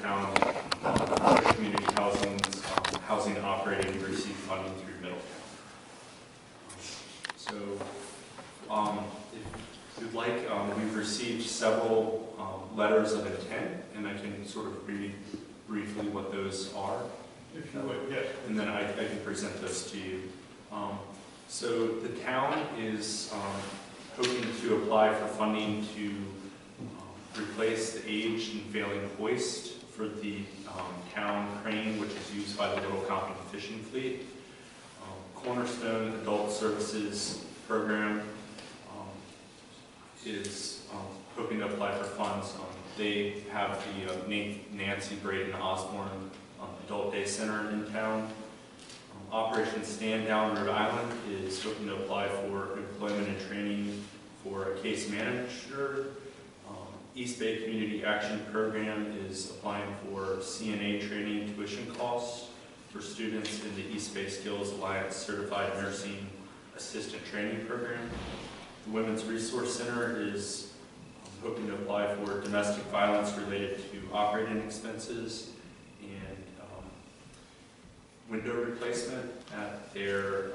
Middletown community housing operating to receive funding through Middletown. So, if you'd like, we've received several letters of intent, and I can sort of read briefly what those are. If you would, yes. And then I can present those to you. So the town is hoping to apply for funding to replace the aged and failing hoist for the town crane, which is used by the Little Compton fishing fleet. Cornerstone Adult Services Program is hoping to apply for funds. They have the Nancy Braden Osborne Adult Day Center in town. Operation Stand Down Rhode Island is hoping to apply for employment and training for a case manager. East Bay Community Action Program is applying for CNA training tuition costs for students in the East Bay Skills Alliance Certified Nursing Assistant Training Program. The Women's Resource Center is hoping to apply for domestic violence related to operating expenses and window replacement at their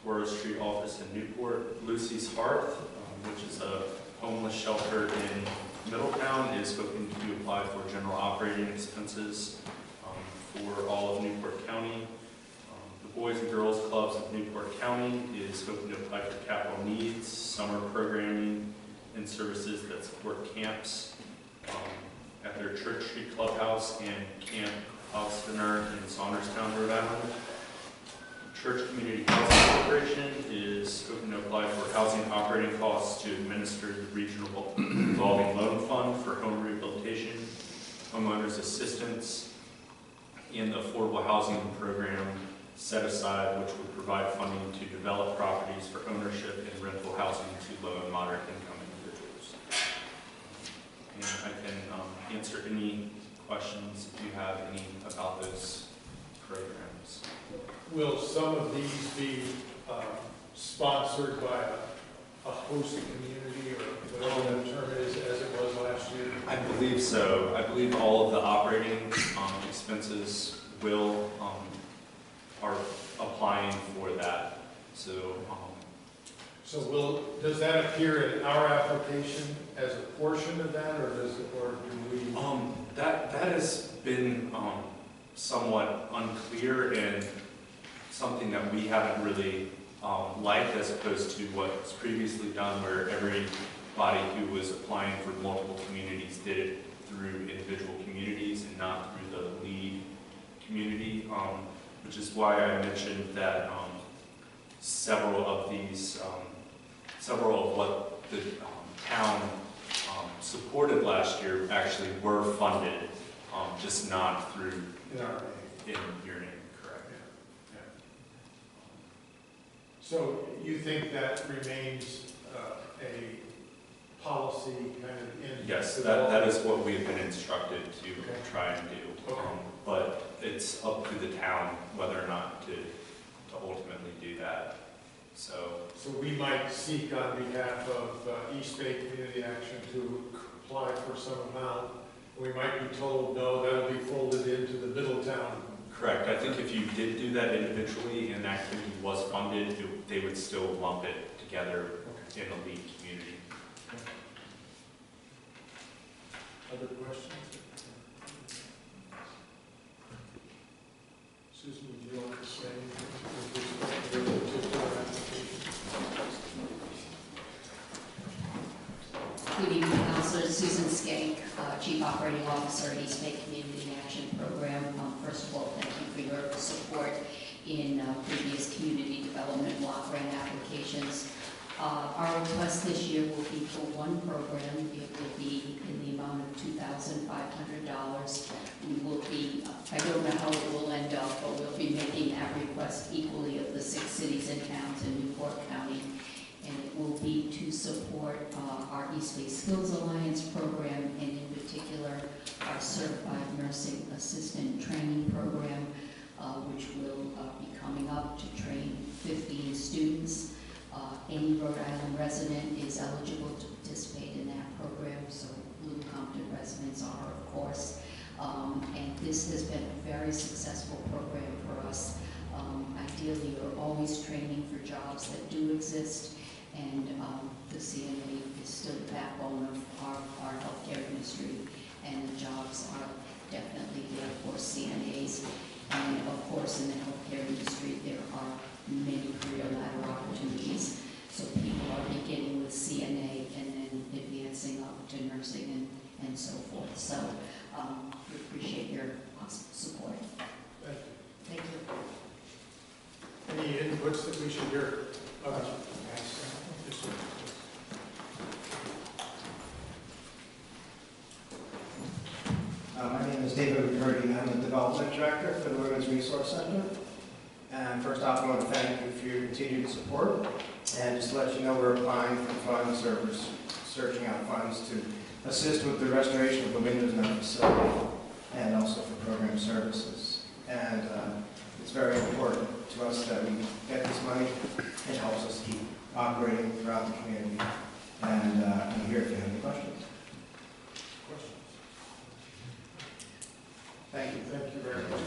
Toro Street office in Newport. Lucy's Hearth, which is a homeless shelter in Middletown, is hoping to apply for general operating expenses for all of Newport County. The Boys and Girls Clubs of Newport County is hoping to apply for capital needs, summer programming, and services that support camps at their Church Street Clubhouse and Camp Alstener in Saunderstown, Rhode Island. Church Community Housing Corporation is hoping to apply for housing operating costs to administer the regional revolving loan fund for home rehabilitation, homeowners assistance, and the affordable housing program set aside, which would provide funding to develop properties for ownership and rental housing to low and moderate income individuals. And I can answer any questions if you have any about those programs. Will some of these be sponsored by a host community or whatever that term is, as it was last year? I believe so. I believe all of the operating expenses will are applying for that. So, does that appear in our application as a portion of that, or do we? That has been somewhat unclear and something that we haven't really liked, as opposed to what's previously done, where everybody who was applying for multiple communities did it through individual communities and not through the lead community, which is why I mentioned that several of what the town supported last year actually were funded, just not through in your name, correct? Yeah. So you think that remains a policy kind of in? Yes, that is what we've been instructed to try and do. Okay. But it's up to the town whether or not to ultimately do that. So we might seek on behalf of East Bay Community Action to apply for some amount. We might be told, no, that'll be folded into the Middletown. correct. I think if you did do that individually and the activity was funded, they would still lump it together in the lead community. Other questions? Susan, would you like to say anything with respect to our application? Good evening, Councilor. Susan Skank, Chief Operating Officer at East Bay Community Action Program. First of all, thank you for your support in previous community development block grant applications. Our request this year will be for one program. It will be in the amount of $2,500. We will be, I don't know how it will end up, but we'll be making that request equally of the 6 cities and towns in Newport County. And it will be to support our East Bay Skills Alliance program, and in particular our Certified Nursing Assistant Training Program, which will be coming up to train 15 students. Any Rhode Island resident is eligible to participate in that program, so Little Compton residents are, of course. And this has been a very successful program for us. Ideally, you're always training for jobs that do exist, and the CNA is still the backbone of our healthcare industry, and the jobs are definitely there for CNAs. And of course, in the healthcare industry, there are many career ladder opportunities. So people are beginning with CNA and then advancing up to nursing and so forth. So we appreciate your support. Thank you. Thank you. Any inputs that we should hear? My name is David McCurdy. I'm the Development Director for the Women's Resource Center. And first off, I want to thank you for your continued support. And just to let you know, we're applying for funds, or we're searching out funds to assist with the restoration of the windows in our facility, and also for program services. And it's very important to us that we get this money. It helps us keep operating throughout the community. And I'm here if you have any questions. Thank you. Thank you very much.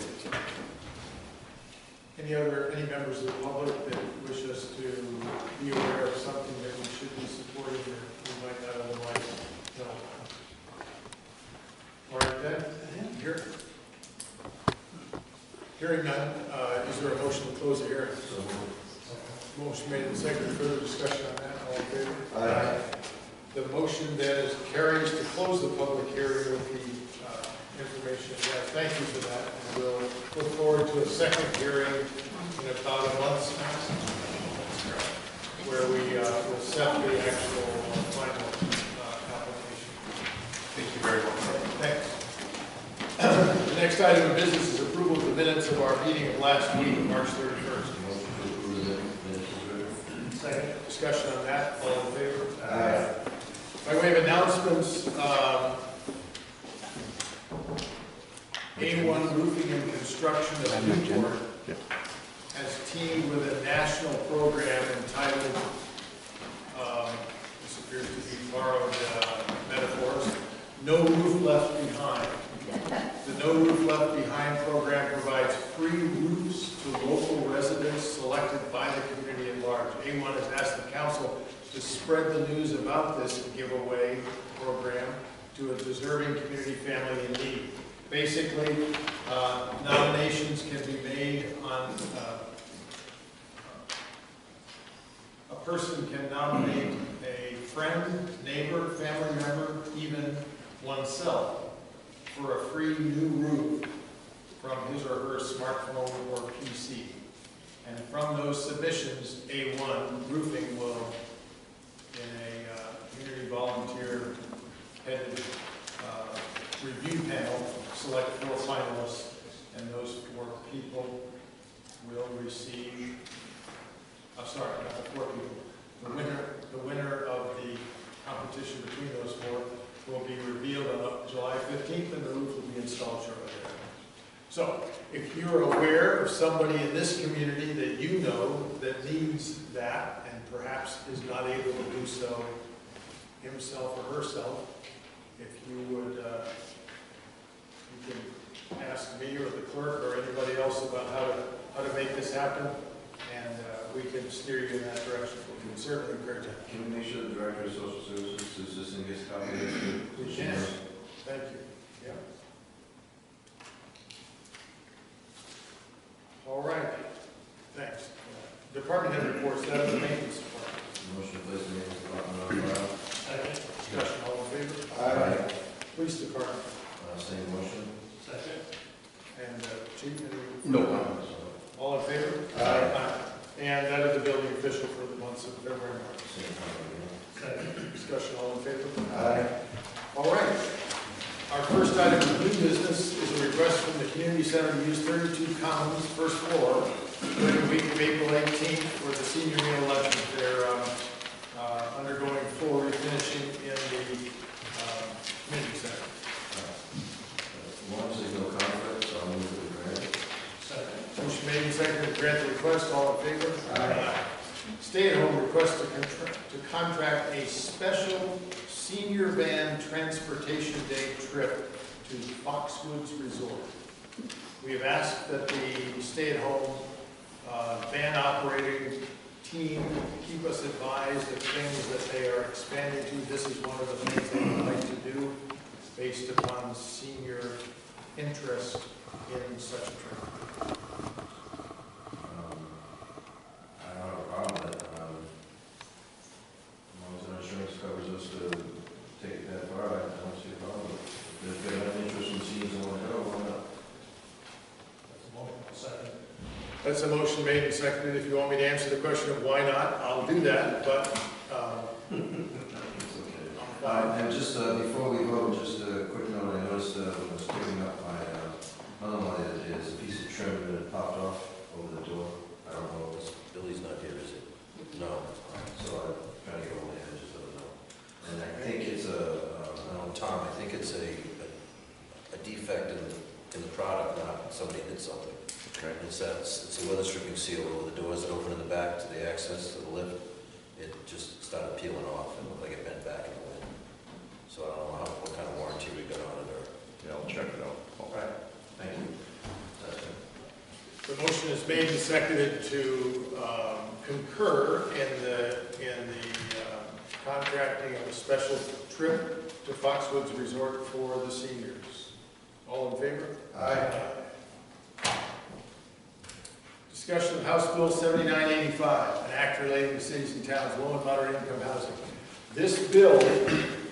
Any members of the public that wish us to be aware of something that we should be supporting or we might not otherwise know? All right then, hearing none, is there a motion to close the hearing? Motion made and seconded. Further discussion on that? All in favor? Aye. The motion that is carries to close the public hearing with the information. Yeah, thank you for that. And we'll look forward to a second hearing in about a month's time, where we will set the actual final application. Thank you very much. Thanks. The next item of business is approval of the minutes of our meeting of last week, March 31st. Second. Discussion on that. All in favor? Aye. By way of announcements, A1 Roofing and Construction of Newport has teamed with a national program entitled, this appears to be borrowed metaphors, No Roof Left Behind. The No Roof Left Behind program provides free roofs to local residents selected by the community at large. A1 has asked the council to spread the news about this giveaway program to a deserving community family in need. Basically, nominations can be made on, a person can nominate a friend, neighbor, family member, even oneself for a free new roof from his or her smartphone or PC. And from those submissions, A1 Roofing will, in a community volunteer headed review panel, select 4 finalists, and those 4 people will receive, sorry, not the 4 people, the winner of the competition between those 4 will be revealed on July 15th, and the roof will be installed shortly thereafter. So, if you're aware of somebody in this community that you know that needs that, and perhaps is not able to do so himself or herself, if you would, you can ask me or the clerk or anybody else about how to make this happen, and we can steer you in that direction. We can certainly encourage that. Can we make sure the Director of Social Services is just in his copy of We this? can. Thank you. Yeah. All right. Thanks. Department head reports. That is the maintenance department. Motion to place the maintenance department on file. Second. Discussion. All in favor? Aye. Police department. Same motion. Second. And chief. No comments. All in favor? Aye. And that is the building official for the months of February and March. Same comment. Second. Discussion. All in favor? Aye. All right. Our first item of new business is a request from the community center to use 32 Commons, first floor, during the week of April 18th for the senior meal luncheon. They're undergoing full refinishing in the community center. As long as there's no conflict, so I'll move to the grant. Motion made and seconded to grant the request. All in favor? Aye. Stay-at-home request to contract a special senior van transportation day trip to Foxwoods Resort. We have asked that the stay-at-home van operating team keep us advised of things that they are expanding to. This is one of the things they would like to do based upon senior interest in such a trip. I don't have a problem with it. As long as our insurance covers us to take it that far, I don't see a problem with it. If they have an interest in seeing someone go, why not? That's a motion made and seconded. If you want me to answer the question of why not, I'll do that, but It's okay. And just before we vote, just a quick note, I noticed when I was picking up my mother-in-law the other day, there's a piece of trim that had popped off over the door. I don't know, if it's, Billy's not here, is it? No. so I'm trying to get over there, just so I know. And I think it's No, Tom, I think it's a defect in the product, not somebody did something. okay. It's a weather stripping seal over the doors that open in the back to the access to the lift. It just started peeling off and looked like it bent back in the wind. So I don't know what kind of warranty we got on it or. Yeah, I'll check it out. all right. Thank you. That's it. The motion is made and seconded to concur in the contracting of a special trip to Foxwoods Resort for the seniors. All in favor? Aye. Discussion of House Bill 7985, an act relating to cities and towns, low and moderate income housing. This bill,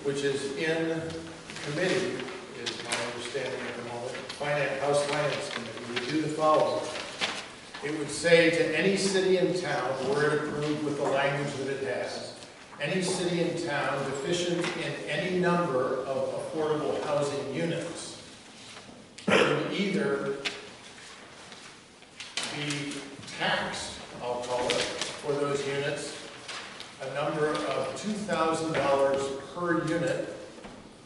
which is in committee, is my understanding at the moment, House Finance Committee, would do the following. It would say to any city and town, were it approved with the language that it has, any city and town deficient in any number of affordable housing units would either be taxed, I'll call it, for those units, a number of $2,000 per unit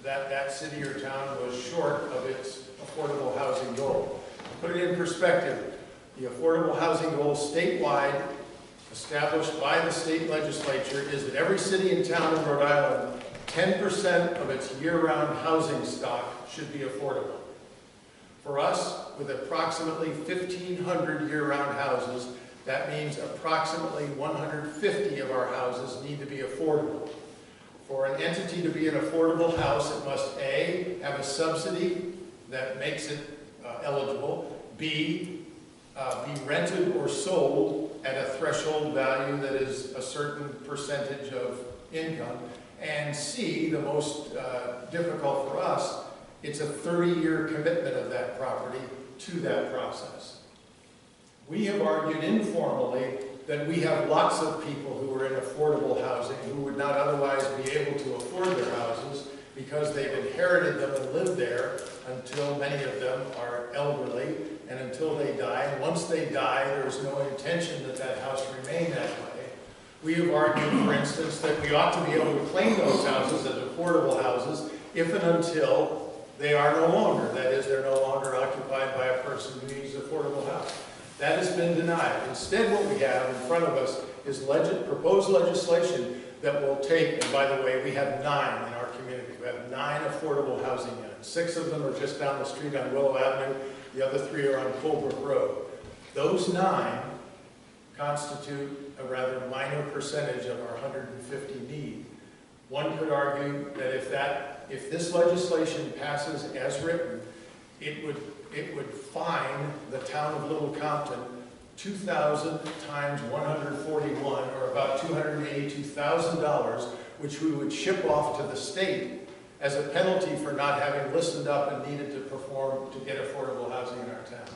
that city or town was short of its affordable housing goal. Put it in perspective, the affordable housing goal statewide, established by the state legislature, is that every city and town in Rhode Island, 10% of its year-round housing stock should be affordable. For us, with approximately 1,500 year-round houses, that means approximately 150 of our houses need to be affordable. For an entity to be an affordable house, it must A, have a subsidy that makes it eligible, B, be rented or sold at a threshold value that is a certain percentage of income, and C, the most difficult for us, it's a 30-year commitment of that property to that process. We have argued informally that we have lots of people who are in affordable housing who would not otherwise be able to afford their houses because they've inherited them and lived there until many of them are elderly and until they die. And once they die, there's no intention that that house remain that way. We have argued, for instance, that we ought to be able to claim those houses as affordable houses if and until they are no longer. That is, they're no longer occupied by a person who needs an affordable house. That has been denied. Instead, what we have in front of us is proposed legislation that will take, and by the way, we have 9 in our community. We have 9 affordable housing units. 6 of them are just down the street on Willow Avenue. The other 3 are on Colebrook Road. Those 9 constitute a rather minor percentage of our 150 need. One could argue that if this legislation passes as written, it would fine the town of Little Compton 2,000 times 141, or about $282,000, which we would ship off to the state as a penalty for not having listened up and needed to perform to get affordable housing in our town.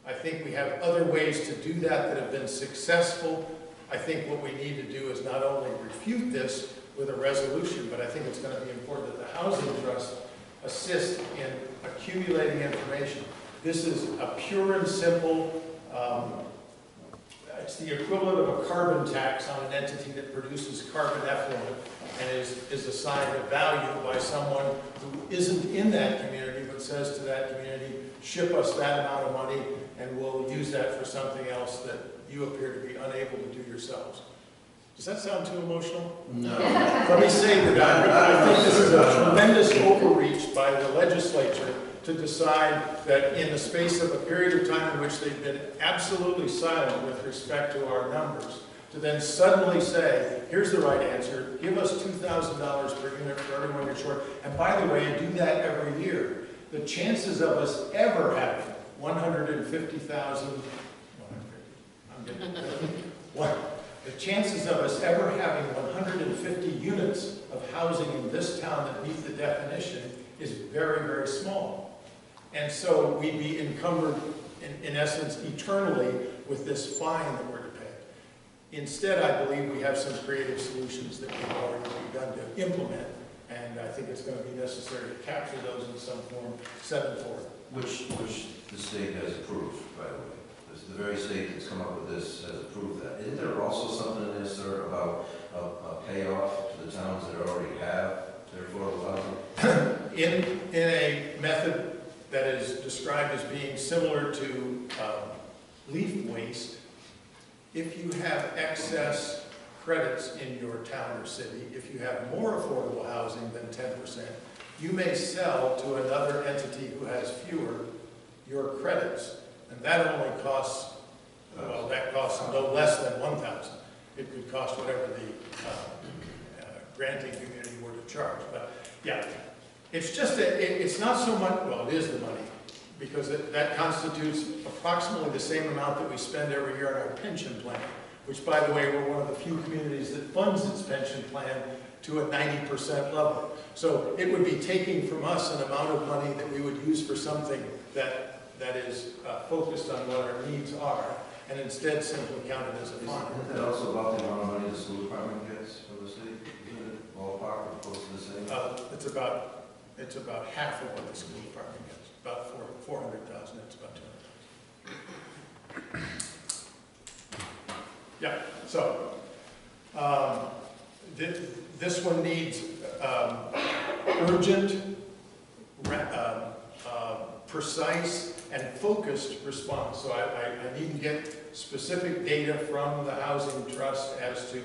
I think we have other ways to do that have been successful. I think what we need to do is not only refute this with a resolution, but I think it's going to be important that the Housing Trust assist in accumulating information. This is a pure and simple, it's the equivalent of a carbon tax on an entity that produces carbon effluent and is assigned a value by someone who isn't in that community but says to that community, ship us that amount of money and we'll use that for something else that you appear to be unable to do yourselves. Does that sound too emotional? No. Let me say that I think this is a tremendous overreach by the legislature to decide that in the space of a period of time in which they've been absolutely silent with respect to our numbers, to then suddenly say, here's the right answer, give us $2,000 per unit for everyone you're short, and by the way, do that every year. The chances of us ever having 150,000, I'm getting the chances of us ever having 150 units of housing in this town that meet the definition is very, very small. And so we'd be encumbered, in essence, eternally with this fine that we're to pay. Instead, I believe we have some creative solutions that we've already begun to implement, and I think it's going to be necessary to capture those in some form, set them forth. Which the state has approved, by the way. The very state that's come up with this has approved that. Isn't there also something in there, sir, about a payoff to the towns that already have their affordable housing? In a method that is described as being similar to leaf waste, if you have excess credits in your town or city, if you have more affordable housing than 10%, you may sell to another entity who has fewer your credits. And that only costs, well, that costs no less than $1,000. It could cost whatever the granting community were to charge. But yeah, it's just, it's not so much, well, it is the money, because that constitutes approximately the same amount that we spend every year on our pension plan, which, by the way, we're one of the few communities that funds its pension plan to a 90% level. So it would be taking from us an amount of money that we would use for something that is focused on what our needs are, and instead simply count it as a fund. Isn't that also about the amount of money the school department gets from the state? Isn't it ballpark or close to the same? It's about half of what the school department gets, about 400,000. It's about 200,000. Yeah. So this one needs urgent, precise, and focused response. So I need to get specific data from the Housing Trust as to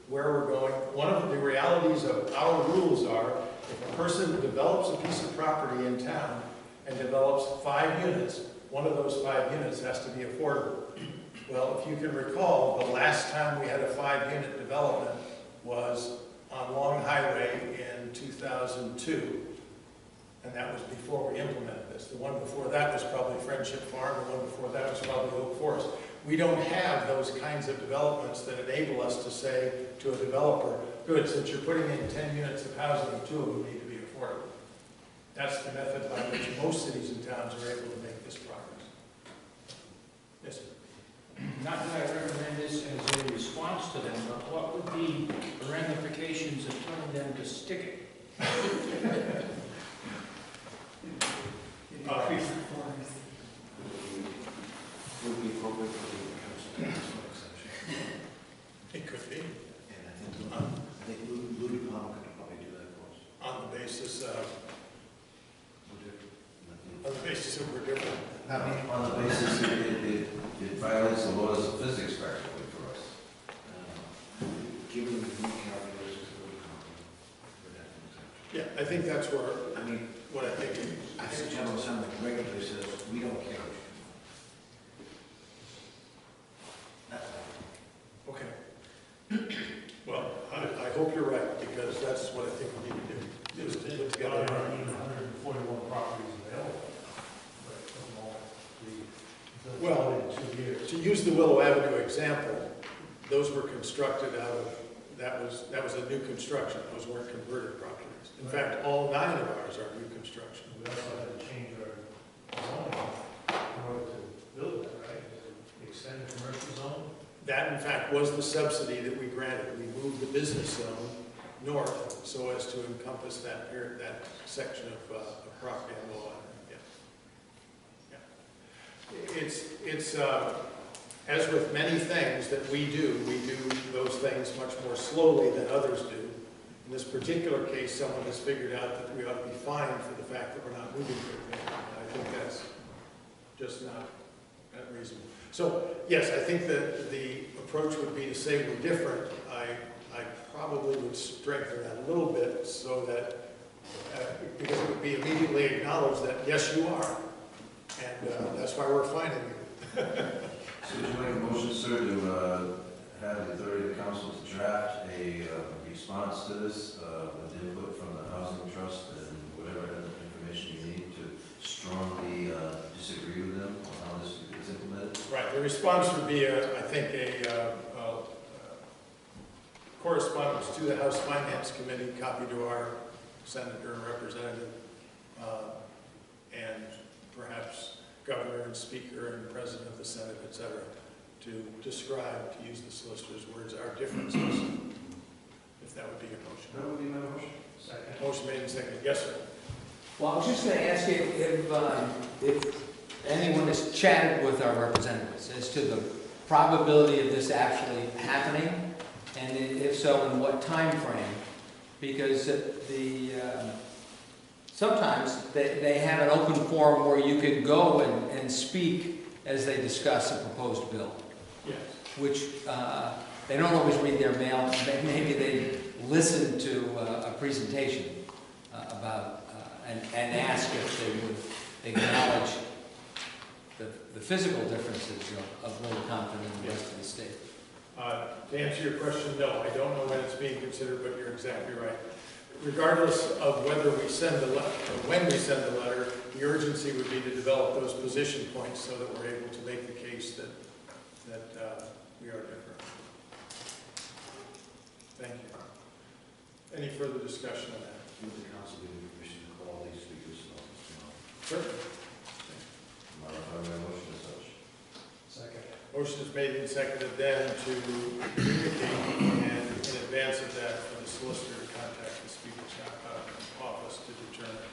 where we're going. One of the realities of our rules are, if a person develops a piece of property in town and develops 5 units, one of those 5 units has to be affordable. Well, if you can recall, the last time we had a 5-unit development was on Long Highway in 2002. And that was before we implemented this. The one before that was probably Friendship Farm. The one before that was probably Oak Forest. We don't have those kinds of developments that enable us to say to a developer, good, since you're putting in 10 units of housing, 2 of them need to be affordable. That's the method by which most cities and towns are able to make this progress. Yes, sir. Not that I recommend this as a response to them, but what would be the ramifications of telling them to stick it? Increase would be appropriate for the council exception. it could be And I think Louis Palmer could probably do that for us. on the basis of Would we're different. I mean, on the basis that it violates the laws of physics practically for us. given the new calculations that would come for that exception. Yeah, I think that's where, I mean, what I think. I think the General Assembly regularly says, we don't care. Okay. Well, I hope you're right, because that's what I think we need to do, is to put together. 141 properties available. Well, 2 years. to use the Willow Avenue example, those were constructed out of, that was a new construction, those weren't converted properties. In fact, all 9 of ours are new construction. We also had to change our zoning in order to build that, right? Extend the commercial zone. That, in fact, was the subsidy that we granted. We moved the business zone north so as to encompass that section of property on Willow Avenue. Yeah. It's as with many things that we do those things much more slowly than others do. In this particular case, someone has figured out that we ought to be fined for the fact that we're not moving very quickly. I think that's just not reasonable. So, yes, I think that the approach would be to say we're different. I I probably would strengthen that a little bit so that, because it would be immediately acknowledged that, yes, you are. And that's why we're finding you. So would you make a motion, sir, to have the authority of the council to draft a response to this with input from the Housing Trust and whatever information you need to strongly disagree with them on how this is implemented? Right, the response would be, I think, a correspondence to the House Finance Committee, copy to our senator and representative, and perhaps governor and speaker and president of the Senate, et cetera, to describe, to use the solicitor's words, our differences, if that would be your motion. That would be my motion. Second. Motion made and seconded. Yes, sir. Well, I was just going to ask you if anyone has chatted with our representatives as to the probability of this actually happening, and if so, in what time frame? Because sometimes they have an open forum where you could go and speak as they discuss a proposed bill, Yes. which they don't always read their mail. Maybe they listen to a presentation about and ask if they would acknowledge the physical differences of Little Compton and the rest of the state. To answer your question, no, I don't know when it's being considered, but you're exactly right. Regardless of whether we send the letter, or when we send the letter, the urgency would be to develop those position points so that we're able to make the case that we are different. Thank you. Any further discussion on that? Would the council give me permission to call these speakers? Sure. Modify my motion as such. Second. Motion is made and seconded then to communicate, and in advance of that, for the solicitor to contact the Speaker's office to determine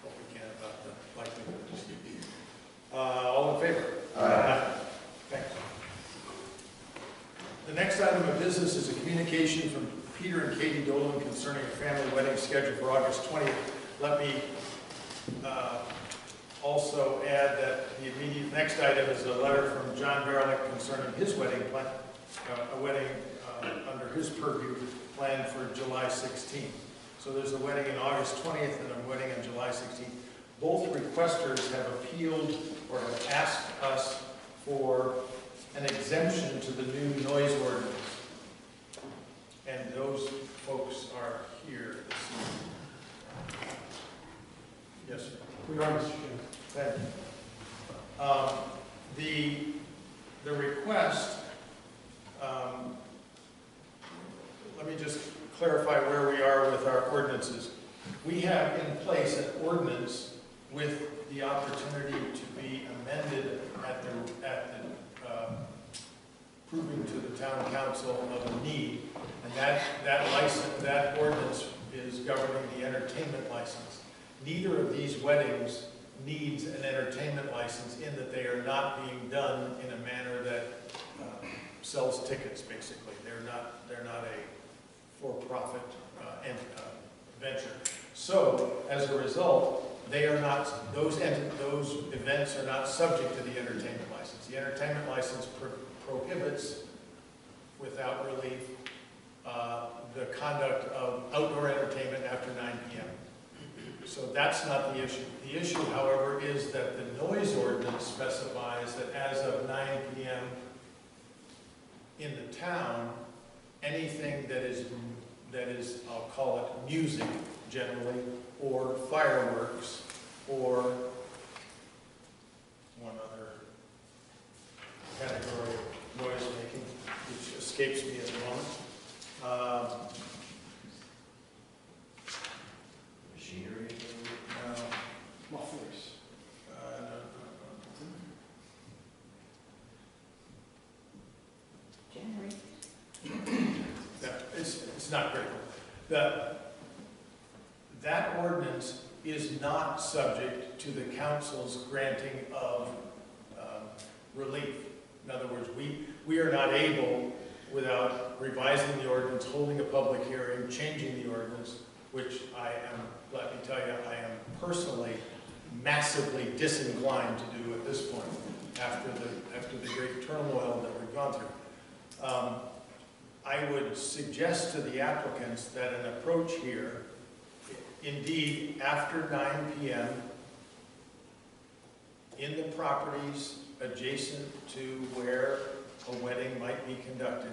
what we can about the likelihood of this. All in favor? Aye. Thanks. The next item of business is a communication from Peter and Katie Dolan concerning a family wedding scheduled for August 20th. Let me also add that the immediate next item is a letter from John Garlick concerning his wedding plan, a wedding under his purview planned for July 16th. So there's a wedding on August 20th and a wedding on July 16th. Both requesters have appealed or have asked us for an exemption to the new noise ordinance. And those folks are here this evening. Yes, sir. We are, Mr. Chairman. Thank you. The request, let me just clarify where we are with our ordinances. We have in place an ordinance with the opportunity to be amended at the proving to the town council of a need, and that ordinance is governing the entertainment license. Neither of these weddings needs an entertainment license in that they are not being done in a manner that sells tickets, basically. They're not a for-profit venture. So, as a result, they are not, those events are not subject to the entertainment license. The entertainment license prohibits, without relief, the conduct of outdoor entertainment after 9 p.m. So that's not the issue. The issue, however, is that the noise ordinance specifies that as of 9 p.m. in the town, anything that is, I'll call it music generally, or fireworks, or one other category of noise making, which escapes me at the moment. Machinery? Mufflers. Yeah, it's not critical. That ordinance is not subject to the council's granting of relief. In other words, we are not able, without revising the ordinance, holding a public hearing, changing the ordinance, which I am, let me tell you, I am personally massively disinclined to do at this point, after the great turmoil that we've gone through. I would suggest to the applicants that an approach here, indeed, after 9 p.m., in the properties adjacent to where a wedding might be conducted,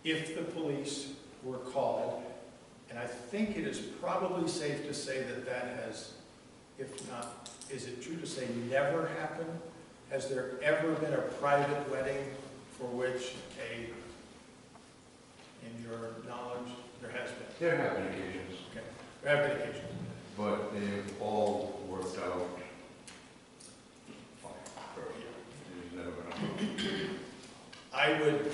if the police were called, and I think it is probably safe to say that that has, if not, is it true to say never happened? Has there ever been a private wedding for which in your knowledge, there has been? There have been occasions, Okay, there have been occasions. but they've all worked out fine. There's never been I would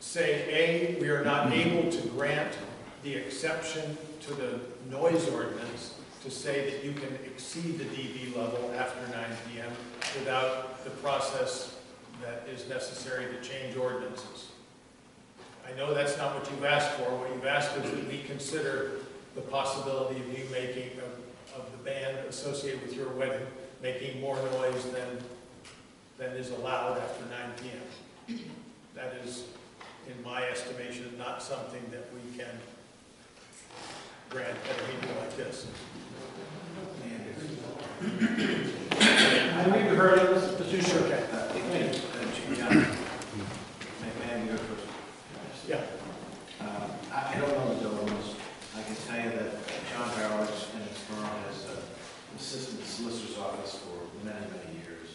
say, A, we are not able to grant the exception to the noise ordinance to say that you can exceed the dB level after 9 p.m. without the process that is necessary to change ordinances. I know that's not what you've asked for. What you've asked is that we consider the possibility of you making, of the band associated with your wedding, making more noise than is allowed after 9 p.m. That is, in my estimation, not something that we can grant at a meeting like this. I think you heard of this, Mr. Sure. Okay. John, may I go first? Yeah. I don't know the Dolans. I can tell you that John Bowers and his firm has assisted the solicitor's office for many, many years.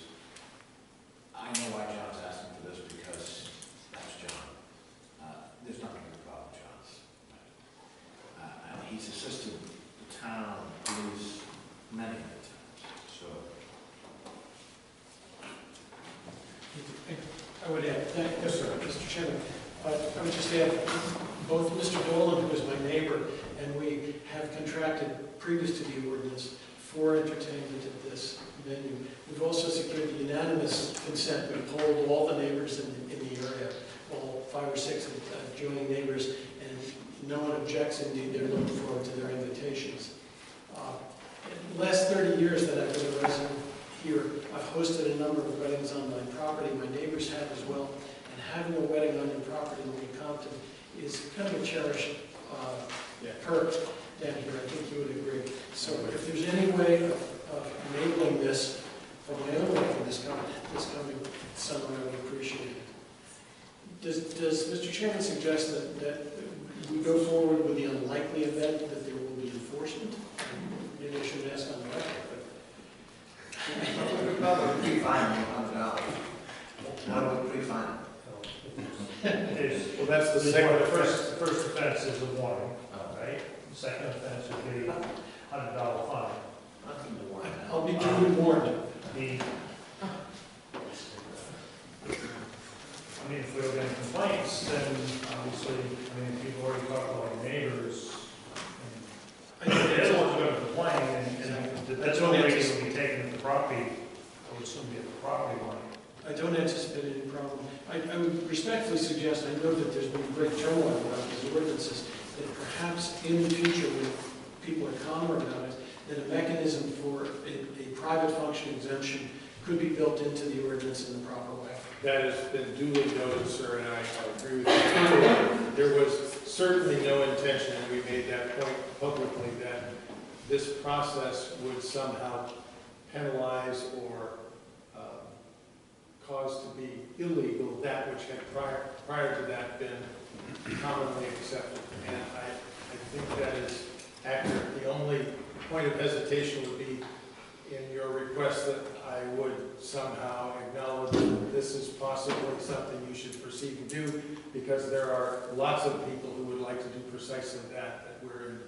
I know why John's asking for this because that's John. There's nothing to problem John's. He's assisted the town, police, many times. So I would add, yes, sir, Mr. Chairman. I would just add, both Mr. Dolan, who is my neighbor, and we have contracted previous to the ordinance for entertainment at this venue. We've also secured the unanimous consent. We polled all the neighbors in the area, all 5 or 6 adjoining neighbors, and no one objects. Indeed, they're looking forward to their invitations. In the last 30 years that I've been a resident here, I've hosted a number of weddings on my property. My neighbors have as well. And having a wedding on your property in Compton is kind of a cherished perk down here. I think you would agree. So if there's any way of enabling this for my own wedding this coming summer, I would appreciate it. Does Mr. Chairman suggest that we go forward with the unlikely event that there will be enforcement? Maybe I shouldn't ask on the record, we probably pre-fine $100. Why would we pre-fine? Well, that's the second The offense. first offense is a warning, right? The second offense would be $100 fine. Nothing to warn about. I'll be duly warned. I mean, if we were getting complaints, then obviously, if you've already talked to all your neighbors, they're the ones who are going to complain, and that's the only way it will be taken at the property, or would soon be at the property line. I don't anticipate any problem. I would respectfully suggest, I know that there's been great turmoil about these ordinances, that perhaps in the future, when people are calmer about it, that a mechanism for a private function exemption could be built into the ordinance in the proper way. That has been duly noted, sir, and I agree with you. There was certainly no intention, and we made that point publicly, that this process would somehow penalize or cause to be illegal that which had prior to that been commonly accepted. And I think that is accurate. The only point of hesitation would be in your request that I would somehow acknowledge that this is possibly something you should proceed to do, because there are lots of people who would like to do precisely that we're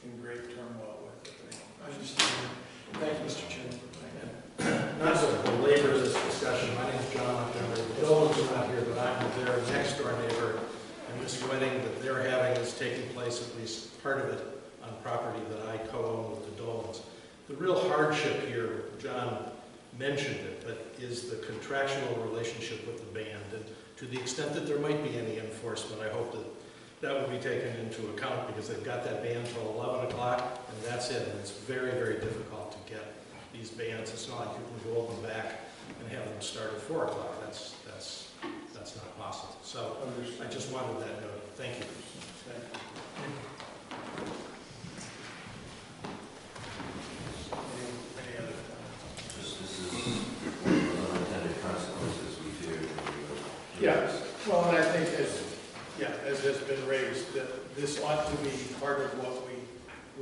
in great turmoil with. I understand. Thank you, Mr. Chairman. Not to belabor this discussion, my name is John Montgomery. The Dolans are not here, but I'm their next door neighbor, and this wedding that they're having is taking place, at least part of it, on property that I co-own with the Dolans. The real hardship here, John mentioned it, but is the contractual relationship with the band. And to the extent that there might be any enforcement, I hope that that will be taken into account, because they've got that band till 11 o'clock, and that's it. And it's very, very difficult to get these bands. It's not like you can roll them back and have them start at 4 o'clock. That's not possible. So I just wanted that note. Thank you. Any other comments? This is one of the unintended consequences we fear. Yeah, well, and I think as has been raised, that this ought to be part of what we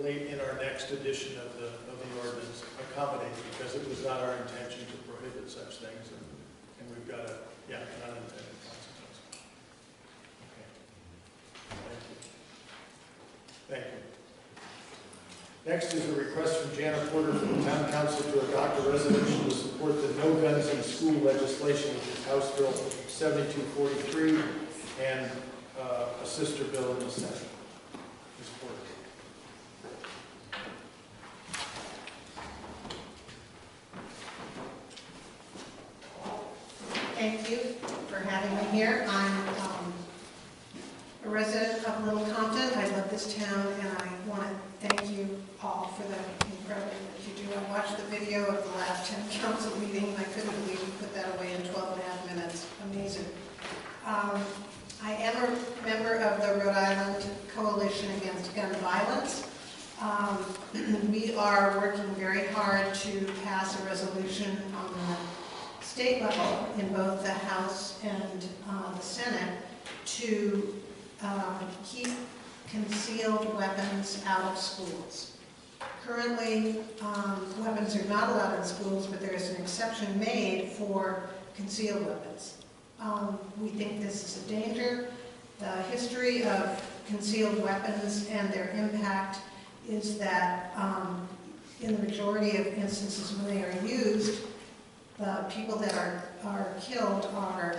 late in our next edition of the ordinance accommodate, because it was not our intention to prohibit such things, and we've got a, unintended consequence. Okay. Thank you. Next is a request from Jana Porter from the Town Council to adopt a resolution to support the No Guns in School legislation, which is House Bill 7243, and a sister bill in the Senate. Ms. Porter. Thank you for having me here. I'm a resident of Little Compton. I love this town, and I want to thank you all for the incredible work you do. I watched the video of the last town council meeting. I couldn't believe you put that away in 12 and a half minutes. Amazing. I am a member of the Rhode Island Coalition Against Gun Violence. We are working very hard to pass a resolution on the state level in both the House and the Senate to keep concealed weapons out of schools. Currently, weapons are not allowed in schools, but there is an exception made for concealed weapons. We think this is a danger. The history of concealed weapons and their impact is that in the majority of instances when they are used, the people that are killed are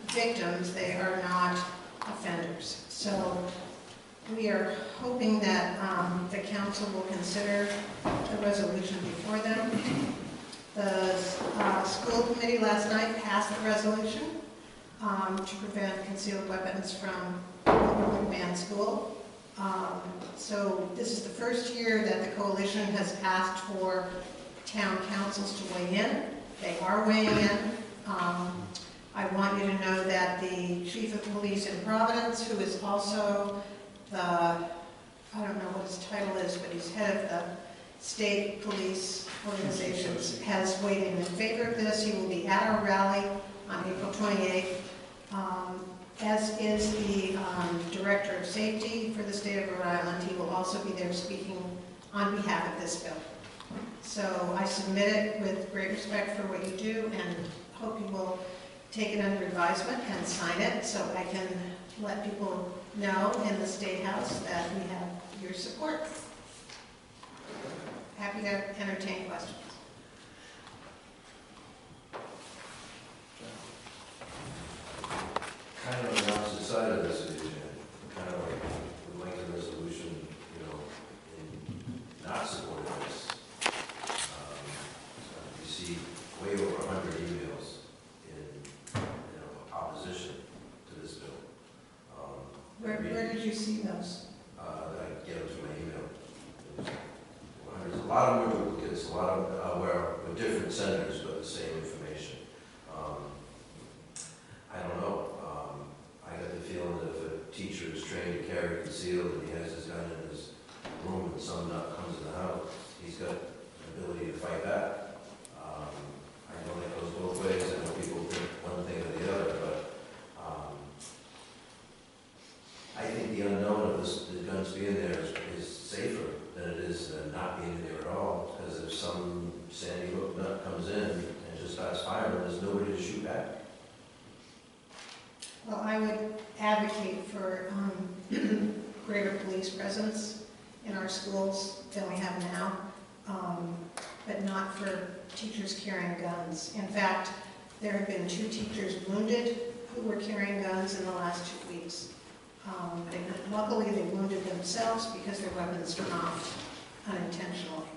victims. They are not offenders. So we are hoping that the council will consider the resolution before them. The school committee last night passed a resolution to prevent concealed weapons from being banned school. So this is the first year that the coalition has asked for town councils to weigh in. They are weighing in. I want you to know that the chief of police in Providence, who is also the, I don't know what his title is, but he's head of the state police organizations, has weighed in favor of this. He will be at our rally on April 28th, as is the director of safety for the state of Rhode Island. He will also be there speaking on behalf of this bill. So I submit it with great respect for what you do, and hope you will take it under advisement and sign it, so I can let people know in the State House that we have your support. Happy to entertain questions. Kind of on the opposite side of this, kind of like, would like the resolution, in not supporting this. We see way over 100 emails in, opposition to this bill. Where did you see those? I get them through my email. There's a lot of duplicates, a lot of, where different senators, but the same information. I don't know. I got the feeling that if a teacher is trained to carry concealed and he has his gun in his room and some nut comes in the house, he's got an ability to fight back. I know that goes both ways. I know people think one thing or the other, but I think the unknown of the guns being there is safer than it is not being there at all. Because if some Sandy Hook nut comes in and just starts firing, there's nobody to shoot back. Well, I would advocate for greater police presence in our schools than we have now, but not for teachers carrying guns. In fact, there have been 2 teachers wounded who were carrying guns in the last 2 weeks. Luckily, they wounded themselves because their weapons went off unintentionally.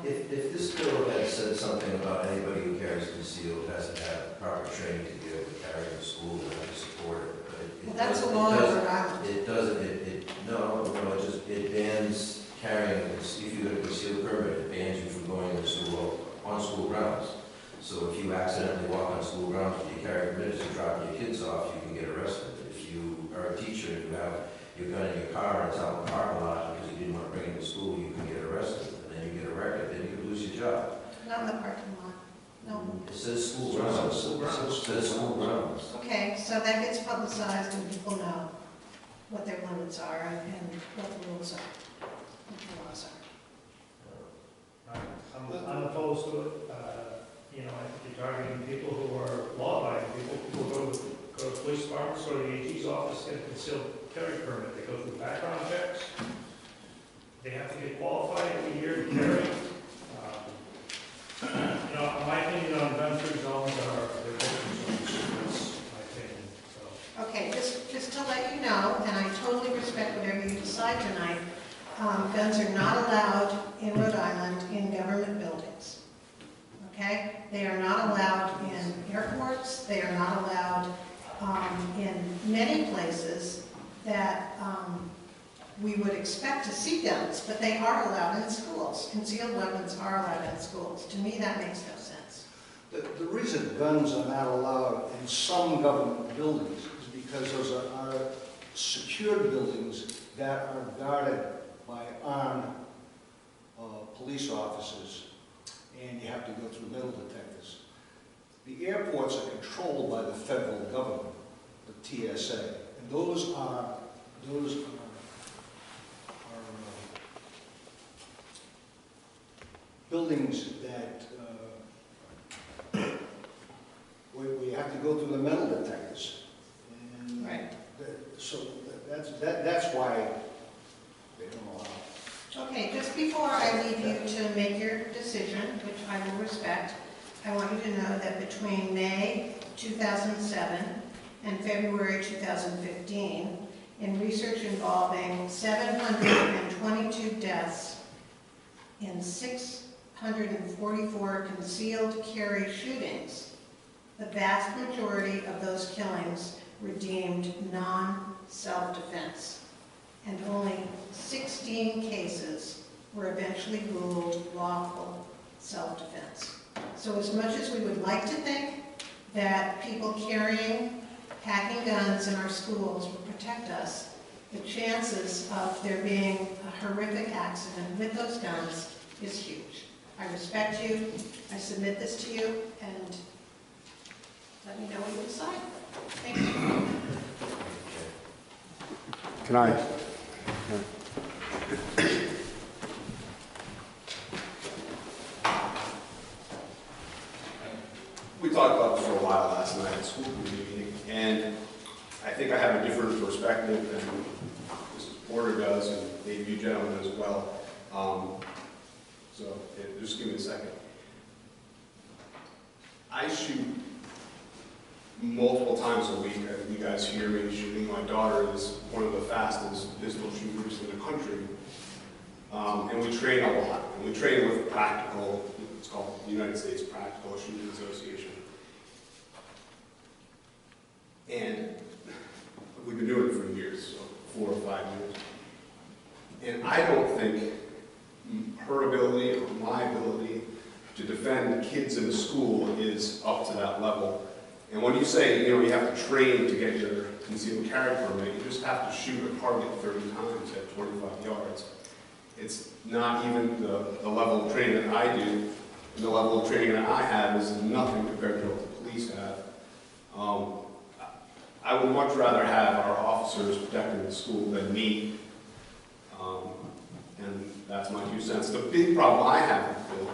If this bill had said something about anybody who carries concealed has to have proper training to be able to carry in school and have to support it. But Well, that's a law in Rhode Island. It doesn't, it bans carrying, if you get a concealed permit, it bans you from going to school on school grounds. So if you accidentally walk on school grounds with your carry permit, as you're dropping your kids off, you can get arrested. If you are a teacher and you have your gun in your car and it's out in the parking lot because you didn't want to bring it to school, you can get arrested. And then you get a record, then you can lose your job. Not in the parking lot, no. It says school grounds. It says school grounds. Okay, so that gets publicized and people know what their limits are and what the rules are, what the laws are. I'm opposed to it. You know, I think you're targeting people who are law-abiding people. People go to the police department, go to the AG's office, get a concealed carry permit. They go through background checks. They have to get qualified every year to carry. You know, my opinion on gun-free zones are they're different zones. That's my opinion. So. Okay, just to let you know, and I totally respect whatever you decide tonight, guns are not allowed in Rhode Island in government buildings. Okay? They are not allowed in airports. They are not allowed in many places that we would expect to see guns, but they are allowed in schools. Concealed weapons are allowed in schools. To me, that makes no sense. The reason guns are not allowed in some government buildings is because those are secured buildings that are guarded by armed police officers, and you have to go through metal detectors. The airports are controlled by the federal government, the TSA, and those are buildings that where you have to go through the metal detectors. And right. So that's why they don't allow. Okay, just before I leave you to make your decision, which I will respect, I want you to know that between May 2007 and February 2015, in research involving 722 deaths in 644 concealed carry shootings, the vast majority of those killings were deemed non-self-defense, and only 16 cases were eventually ruled lawful self-defense. So as much as we would like to think that people packing guns in our schools will protect us, the chances of there being a horrific accident with those guns is huge. I respect you, I submit this to you, and let me know what you decide. Thank you. Can I? We talked about this for a while last night at the school committee meeting, and I think I have a different perspective than Mrs. Porter does, and maybe you gentlemen as well. Just give me a second. I shoot multiple times a week. I think you guys hear me shooting. My daughter is one of the fastest pistol shooters in the country. And we train a lot. And we train with practical, it's called the United States Practical Shooting Association. And we've been doing it for years, so 4 or 5 years. And I don't think her ability or my ability to defend kids in the school is up to that level. And when you say, you have to train to get your concealed carry permit, you just have to shoot a target 30 times at 25 yards. It's not even the level of training that I do, and the level of training that I have is nothing compared to what the police have. I would much rather have our officers protecting the school than me, and that's my 2 cents. The big problem I have with the bill,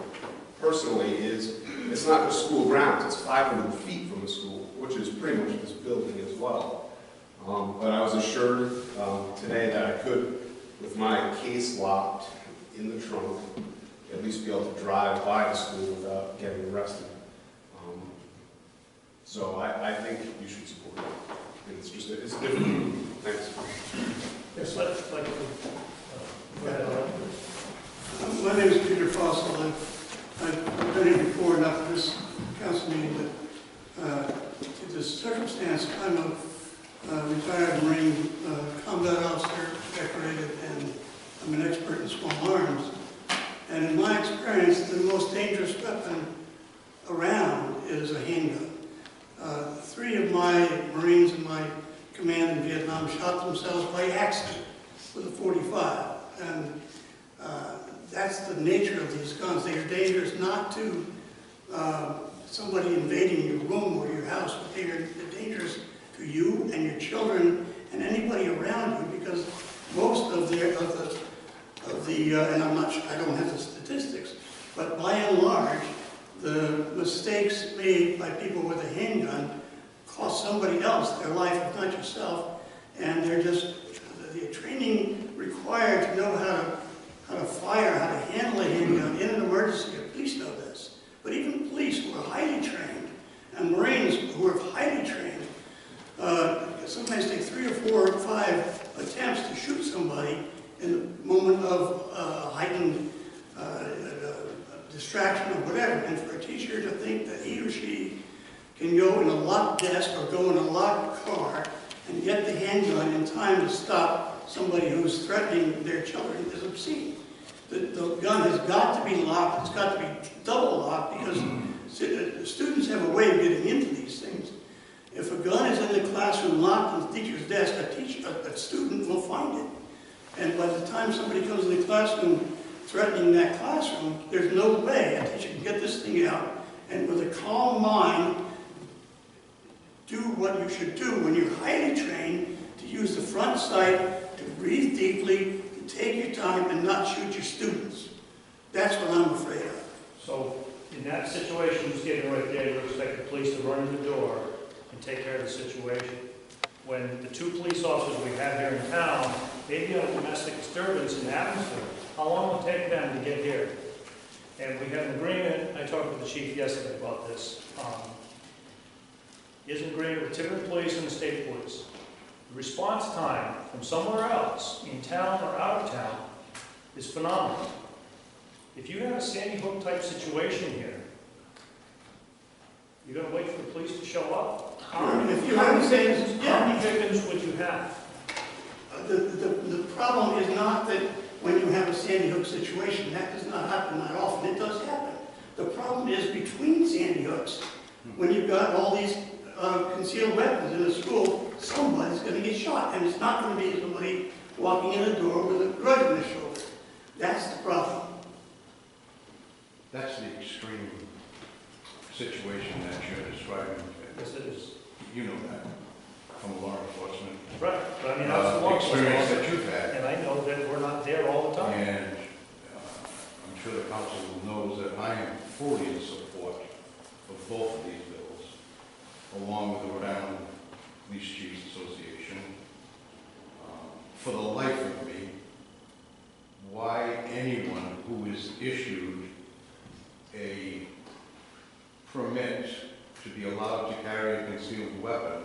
personally, is it's not just school grounds, it's 500 feet from the school, which is pretty much this building as well. But I was assured today that I could, with my case locked in the trunk, at least be able to drive by the school without getting arrested. So I think you should support it. It's just, it's different. Thanks. Yes, let's go ahead. My name is Peter Fossil. I've been here before, not for this council meeting, but it's a circumstance. I'm a retired Marine combat officer, decorated, and I'm an expert in small arms. And in my experience, the most dangerous weapon around is a handgun. 3 of my Marines in my command in Vietnam shot themselves by accident with a .45. And that's the nature of these guns. They are dangerous not to somebody invading your room or your house, but they're dangerous to you and your children and anybody around you, because most of the and I don't have the statistics, but by and large, the mistakes made by people with a handgun cost somebody else their life, if not yourself, and they're just, the training required to know how to fire, how to handle a handgun in an emergency. Police know this, but even police who are highly trained, and Marines who are highly trained, sometimes take 3 or 4 or 5 attempts to shoot somebody in the moment of heightened distraction or whatever. And for a teacher to think that he or she can go in a locked desk or go in a locked car and get the handgun in time to stop somebody who's threatening their children is obscene. The gun has got to be locked. It's got to be double locked, because students have a way of getting into these things. If a gun is in the classroom locked on the teacher's desk, a student will find it. And by the time somebody comes in the classroom threatening that classroom, there's no way a teacher can get this thing out and with a calm mind do what you should do when you're highly trained, to use the front sight, to breathe deeply, to take your time and not shoot your students. That's what I'm afraid of. So in that situation, you're stating right there, you expect the police to run in the door and take care of the situation. When the 2 police officers we have here in town may be on a domestic disturbance in the atmosphere, how long will it take them to get here? And we have an agreement, I talked with the chief yesterday about this, is an agreement with Tiverton Police and the State Police. The response time from somewhere else, in town or out of town, is phenomenal. If you have a Sandy Hook type situation here, you're going to wait for the police to show up? How many victims would you have? The problem is not that when you have a Sandy Hook situation, that does not happen that often. It does happen. The problem is between Sandy Hooks. When you've got all these concealed weapons in a school, somebody's going to get shot, and it's not going to be somebody walking in a door with a grudge in their shoulder. That's the problem. That's the extreme situation that you're describing. Yes, it is. You know that from law enforcement. Right, but I mean, that's the law experience enforcement that you've had. and I know that we're not there all the time. And I'm sure the council knows that I am fully in support of both of these bills, along with the Rhode Island Police Chiefs Association. For the life of me, why anyone who is issued a permit to be allowed to carry a concealed weapon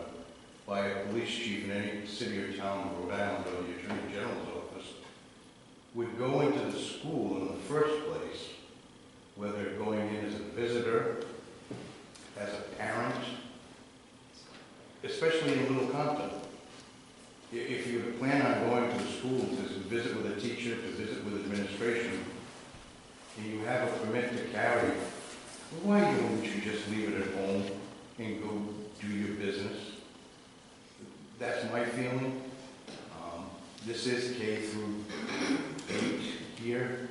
by a police chief in any city or town in Rhode Island or the Attorney General's office would go into the school in the first place, whether going in as a visitor, as a parent, especially in Little Compton. If you plan on going to the school to visit with a teacher, to visit with administration, and you have a permit to carry, why don't you just leave it at home and go do your business? That's my feeling. This is K through 8 here.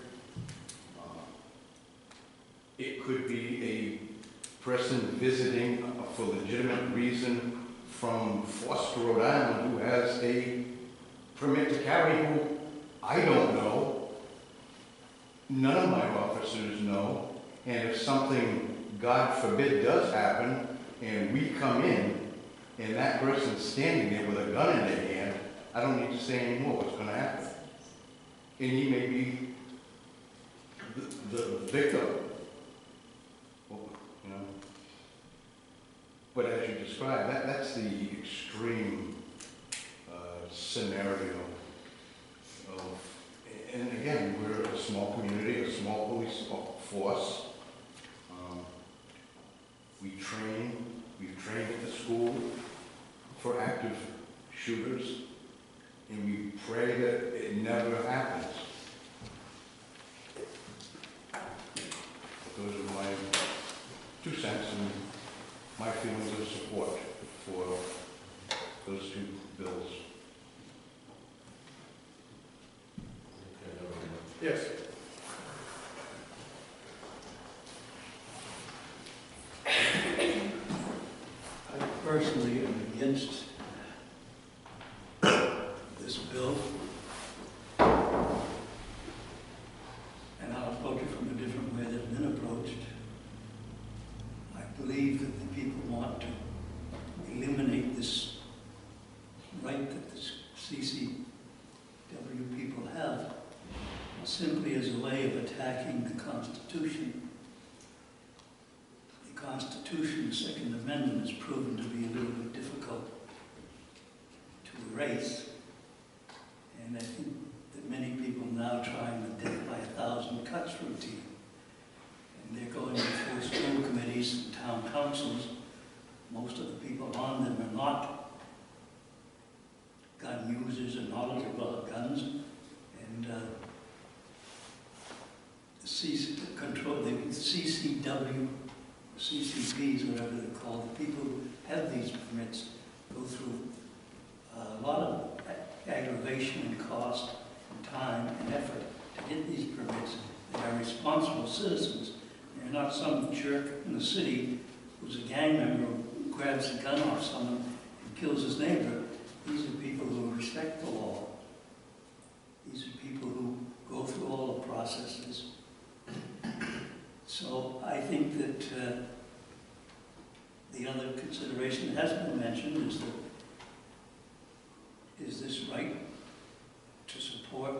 It could be a person visiting for legitimate reason from Foster, Rhode Island, who has a permit to carry, who I don't know. None of my officers know. And if something, God forbid, does happen, and we come in, and that person's standing there with a gun in their hand, I don't need to say any more what's going to happen. And he may be the victim. You know? But as you described, that's the extreme scenario of, and again, we're a small community, a small police force. We've trained at the school for active shooters, and we pray that it never happens. those are my 2 cents and my feelings of support for those 2 bills. Yes. I personally am against this bill, and I'll approach it from a different way than it's been approached. I believe that the people want to eliminate this right that the CCW people have simply as a way of attacking the Constitution. The Constitution, the Second Amendment, has proven to be a little bit difficult to erase, and I think that many people now trying the death by 1,000 cuts routine, and they're going before school committees and town councils. Most of the people on them are not gun users and knowledgeable about guns, and the CCW, CCPs, whatever they're called, the people who have these permits go through a lot of aggravation and cost and time and effort to get these permits. They are responsible citizens. They're not some jerk in the city who's a gang member who grabs a gun off someone and kills his neighbor. These are people who respect the law. These are people who go through all the processes. So I think that the other consideration that has been mentioned is that is this right to support,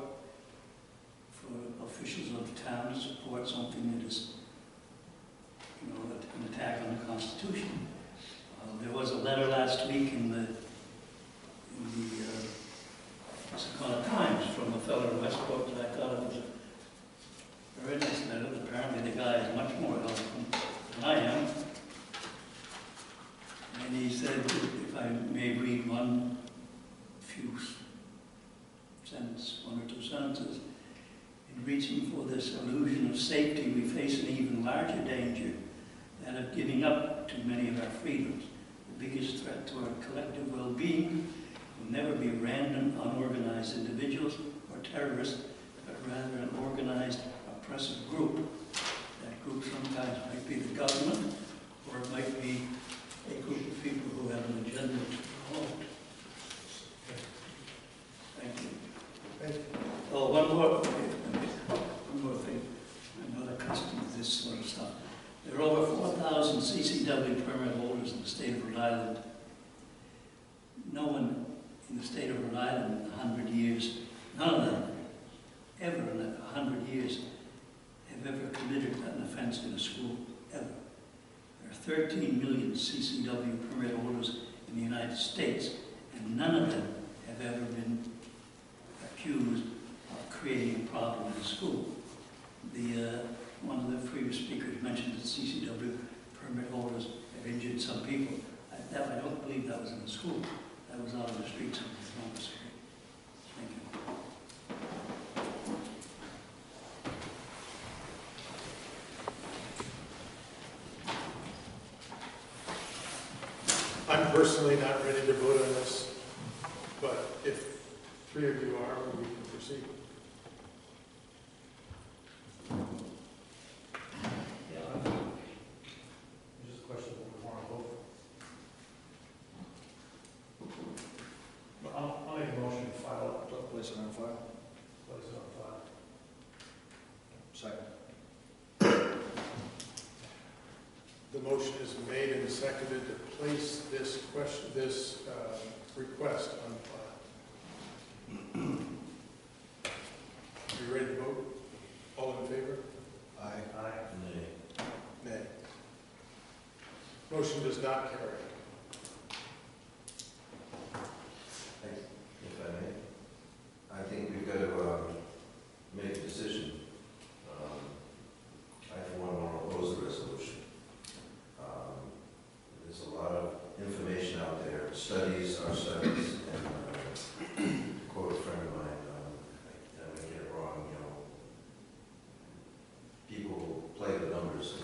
for officials of the town to support something that is, you know, an attack on the Constitution. There was a letter last week in the Secunda Times from a fellow in Westport that I thought it was a very nice letter. Apparently the guy is much more eloquent than I am. And he said, if I may read one or two sentences, in reaching for this illusion of safety, we face an even larger danger, that of giving up too many of our freedoms. The biggest threat to our collective well-being will never be random, unorganized individuals or terrorists, but rather an organized, oppressive group. That group sometimes might be the government, or it might be a group of people who have an agenda to promote. Thank you. Thank you. Oh, one more thing. I'm not accustomed to this sort of stuff. There are over 4,000 CCW permit holders in the state of Rhode Island. No one in the state of Rhode Island in 100 years, none of them, ever in 100 years, have ever committed an offense in a school, ever. There are 13 million CCW permit holders in the United States, and none of them have ever been accused of creating a problem in a school. One of the previous speakers mentioned that CCW permit holders have injured some people. I don't believe that was in the school. That was out on the streets of the street. Thank you. I'm personally not ready to vote on this, but if 3 of you are, we can proceed. Just a question of what we want to vote for. I'll make a motion to file it. Place it on file. Place it on file. Second. The motion is made and seconded to place this request on file. Are you ready to vote? All in favor? Aye. Nay. Nay. Motion does not carry. If I may, I think we've got to make a decision. I, for one, want to oppose the resolution. There's a lot of information out there. Studies are studies, and to quote a friend of mine, I may get it wrong, you know, people play the numbers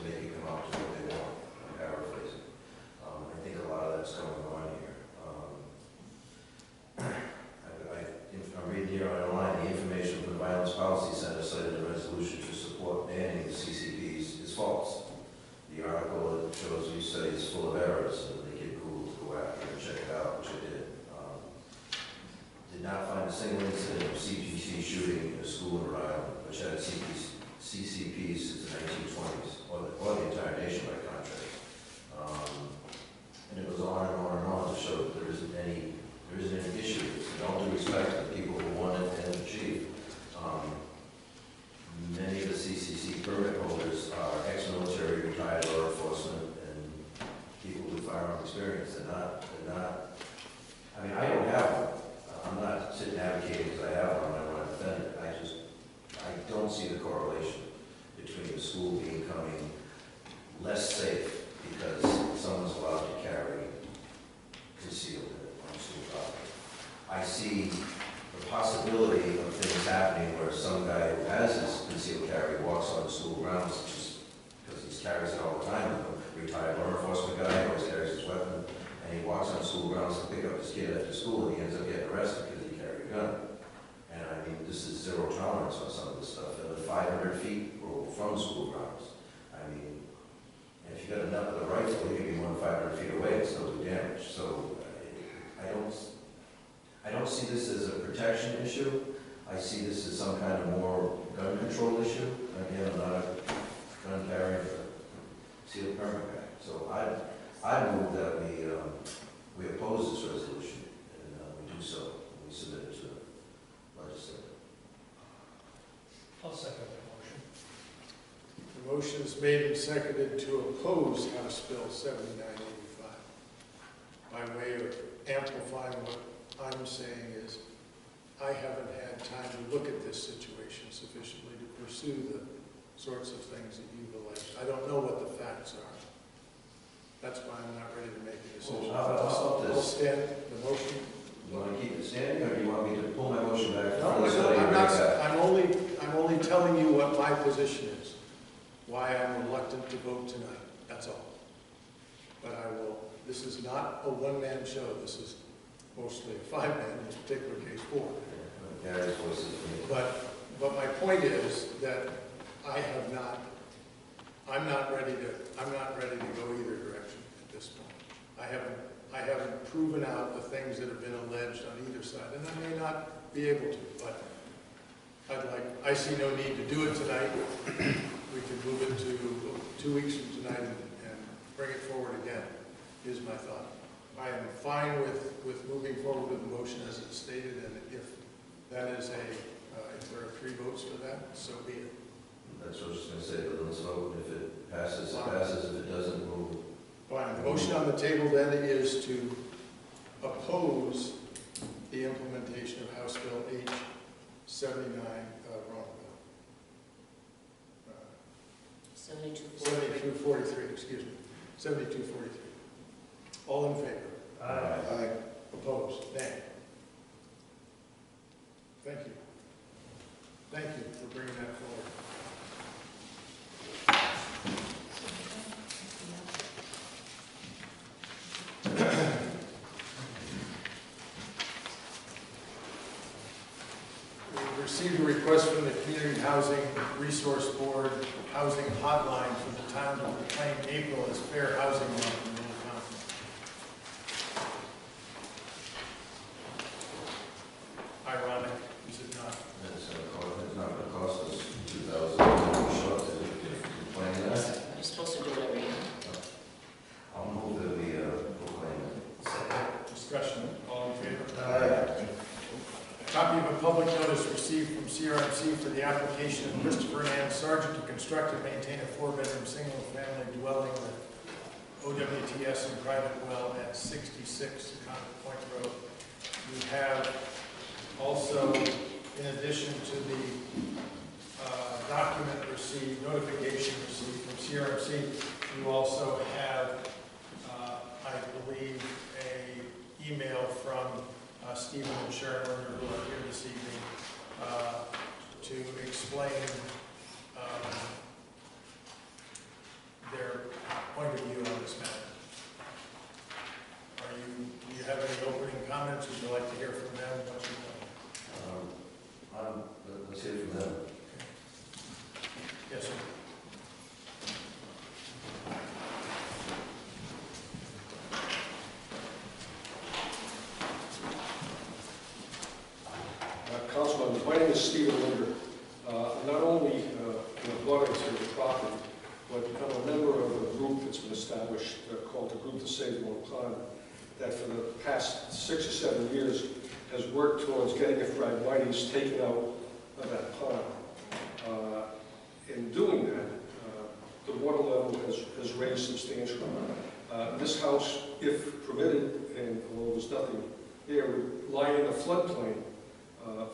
had CCPs since the 1920s, or the entire nation by contract. And it goes on and on and on to show that there isn't any issue. In all due respect to the people who want it and achieve. Many of the CCC permit holders are ex-military, retired law enforcement, and people with firearm experience. They're not, I mean, I don't have one. I'm not sitting advocating because I have one and I want to defend it. I don't see the correlation between the school becoming less safe because someone's allowed to carry concealed on school property. I see the possibility of things happening where some guy who has his concealed carry walks on the school grounds just because he carries it all the time. A retired law enforcement guy always carries his weapon, and he walks on school grounds to pick up his kid after school, and he ends up getting arrested because he carried a gun. And I mean, this is zero tolerance on some of this stuff. And the 500 feet rule from school grounds. I mean, and if you got enough of the rifle, you can be more than 500 feet away and still do damage. So I don't see this as a protection issue. I see this as some kind of more gun control issue. Again, I'm not a gun carrier, but sealed permit guy. So I move that we oppose this resolution, and we do so. We submit it to the legislature. I'll second that motion. The motion is made and seconded to oppose House Bill 7985. By way of amplifying what I'm saying is, I haven't had time to look at this situation sufficiently to pursue the sorts of things that you've alleged. I don't know what the facts are. That's why I'm not ready to make a decision. Well, how about I'll this? stand the motion. You want to keep it standing, or do you want me to pull my motion back? No, I'm only telling you what my position is, why I'm reluctant to vote tonight, that's all. But I will, this is not a one-man show, this is mostly a five-man, in this particular case, four. Gary's voice is for me. But my point is that I'm not ready to go either direction at this point. I haven't proven out the things that have been alleged on either side, and I may not be able to, but I see no need to do it tonight. We can move it to 2 weeks from tonight and bring it forward again, is my thought. I am fine with moving forward with the motion as it's stated, and if that is if there are 3 votes for that, so be it. That's what I was just going to say, but let's vote. If it passes, it passes. If it doesn't, move. Fine. The motion on the table then is to oppose the implementation of House Bill H 79, wrong bill. 7243, excuse me. 7243. All in favor? Aye. Opposed? Nay. Thank you. Thank you for bringing that forward. We received a request from the Community Housing Resource Board Housing Hotline for the town to proclaim April as Fair Housing Month in Middle Compton. Ironic, is it not? It's not going to cost us $2,000 short to proclaim that. You're supposed to do it every year. I'll move that we proclaim it. Discussion, all in favor? Aye. Copy of a public notice received from CRMC for the application of Christopher and Ann Sargent to construct and maintain a 4-bedroom single-family dwelling with OWTS and private well at 66 Compton Point Road. We have also, in addition to the document received, notification received from CRMC, you also have, I believe, an email from Stephen and Sharon Lerner, who are here this evening, to explain their point of view on this matter. Do you have any opening comments? Would you like to hear from them? What you know? Let's hear from them. Yes, sir. Councilman, my name is Stephen Linder. Not only abutting to the property, but I'm a member of a group that's been established called the Group to Save Long Pond, that for the past 6 or 7 years has worked towards getting the phragmites taken out of that pond. In doing that, the water level has raised substantially. This house, if permitted, and although there's nothing there, would lie in a floodplain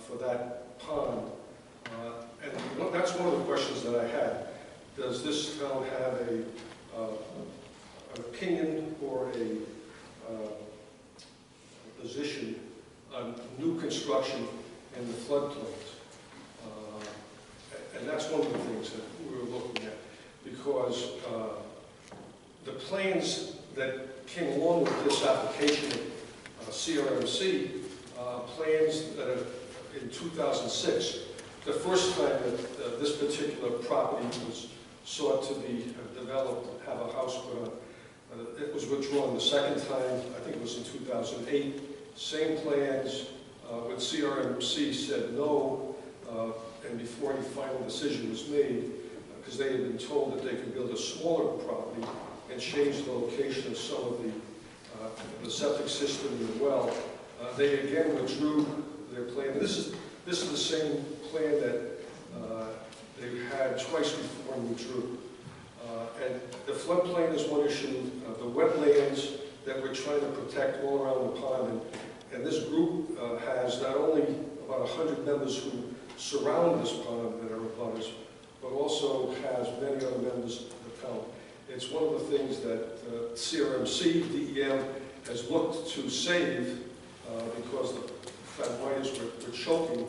for that pond. And that's one of the questions that I had. Does this town have an opinion or a position on new construction in the floodplains? And that's one of the things that we were looking at, because the plans that came along with this application of CRMC, plans that are in 2006, the first time that this particular property was sought to be developed, have a house put on, it was withdrawn. The second time, I think it was in 2008, same plans, with CRMC said no, and before any final decision was made, because they had been told that they could build a smaller property and change the location of some of the septic system in the well, they again withdrew their plan. This is the same plan that they had twice before and withdrew. And the floodplain is one issue. The wetlands that we're trying to protect all around the pond, and this group has not only about 100 members who surround this pond that are abutters, but also has many other members of the town. It's one of the things that CRMC, DEM, has looked to save because the phragmites were choking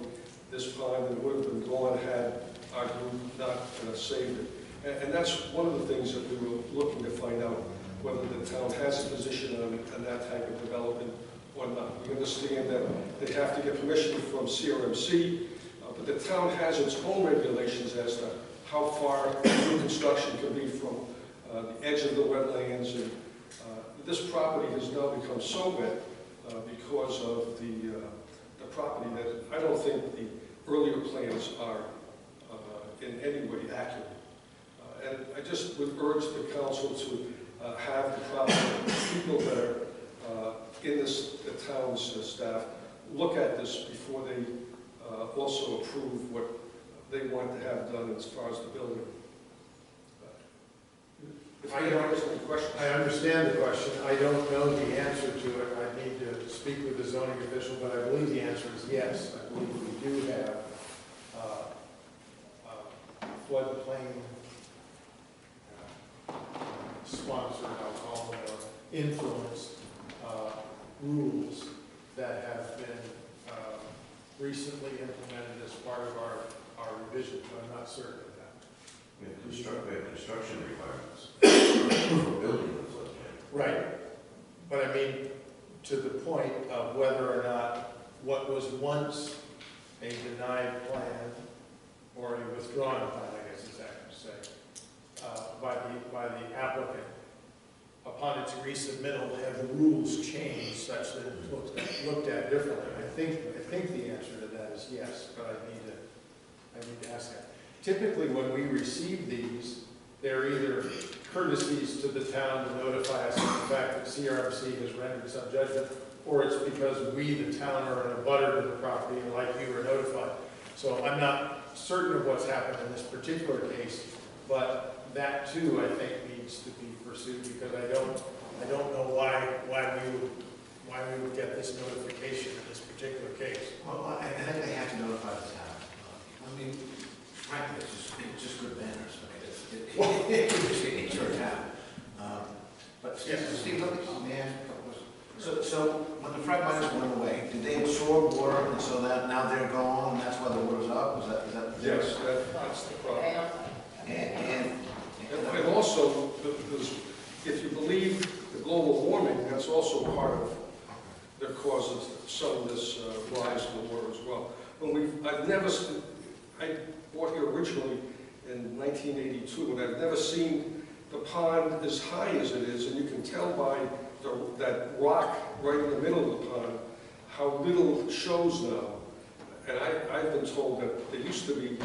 this pond and would have been gone had our group not saved it. And that's one of the things that we were looking to find out, whether the town has a position on that type of development or not. We understand that they have to get permission from CRMC, but the town has its own regulations as to how far new construction can be from the edge of the wetlands. And this property has now become so wet because of the property that I don't think the earlier plans are in any way accurate. And I just would urge the council to have the proper people that are in the town's staff look at this before they also approve what they want to have done as far as the building. If anyone has any questions. I understand the question. I don't know the answer to it. I need to speak with the zoning official, but I believe the answer is yes. I believe we do have floodplain sponsored, I'll call them, or influenced rules that have been recently implemented as part of our revision, but I'm not certain of that. We have construction requirements for building the floodplain. Right. But I mean, to the point of whether or not what was once a denied plan or a withdrawn plan, I guess is accurate to say, by the applicant, upon its resubmittal, have the rules changed such that it's looked at differently? I think the answer to that is yes, but I need to ask that. Typically, when we receive these, they're either courtesies to the town to notify us of the fact that CRMC has rendered some judgment, or it's because we, the town, are an abutter to the property and like you are notified. So I'm not certain of what's happened in this particular case, but that too, I think, needs to be pursued, because I don't know why we would get this notification in this particular case. Well, I think they have to notify the town. I mean, frankly, it's just good manners. I mean, it's your town. But Steve, let me ask you a couple questions. So when the phragmites went away, did they absorb water, and so that now they're gone, and that's why the water's up? Is that Yes, that's the problem. And also, because if you believe the global warming, that's also part of the cause of some of this rise in the water as well. I bought here originally in 1982, and I've never seen the pond as high as it is, and you can tell by that rock right in the middle of the pond how little shows now. And I've been told that there used to be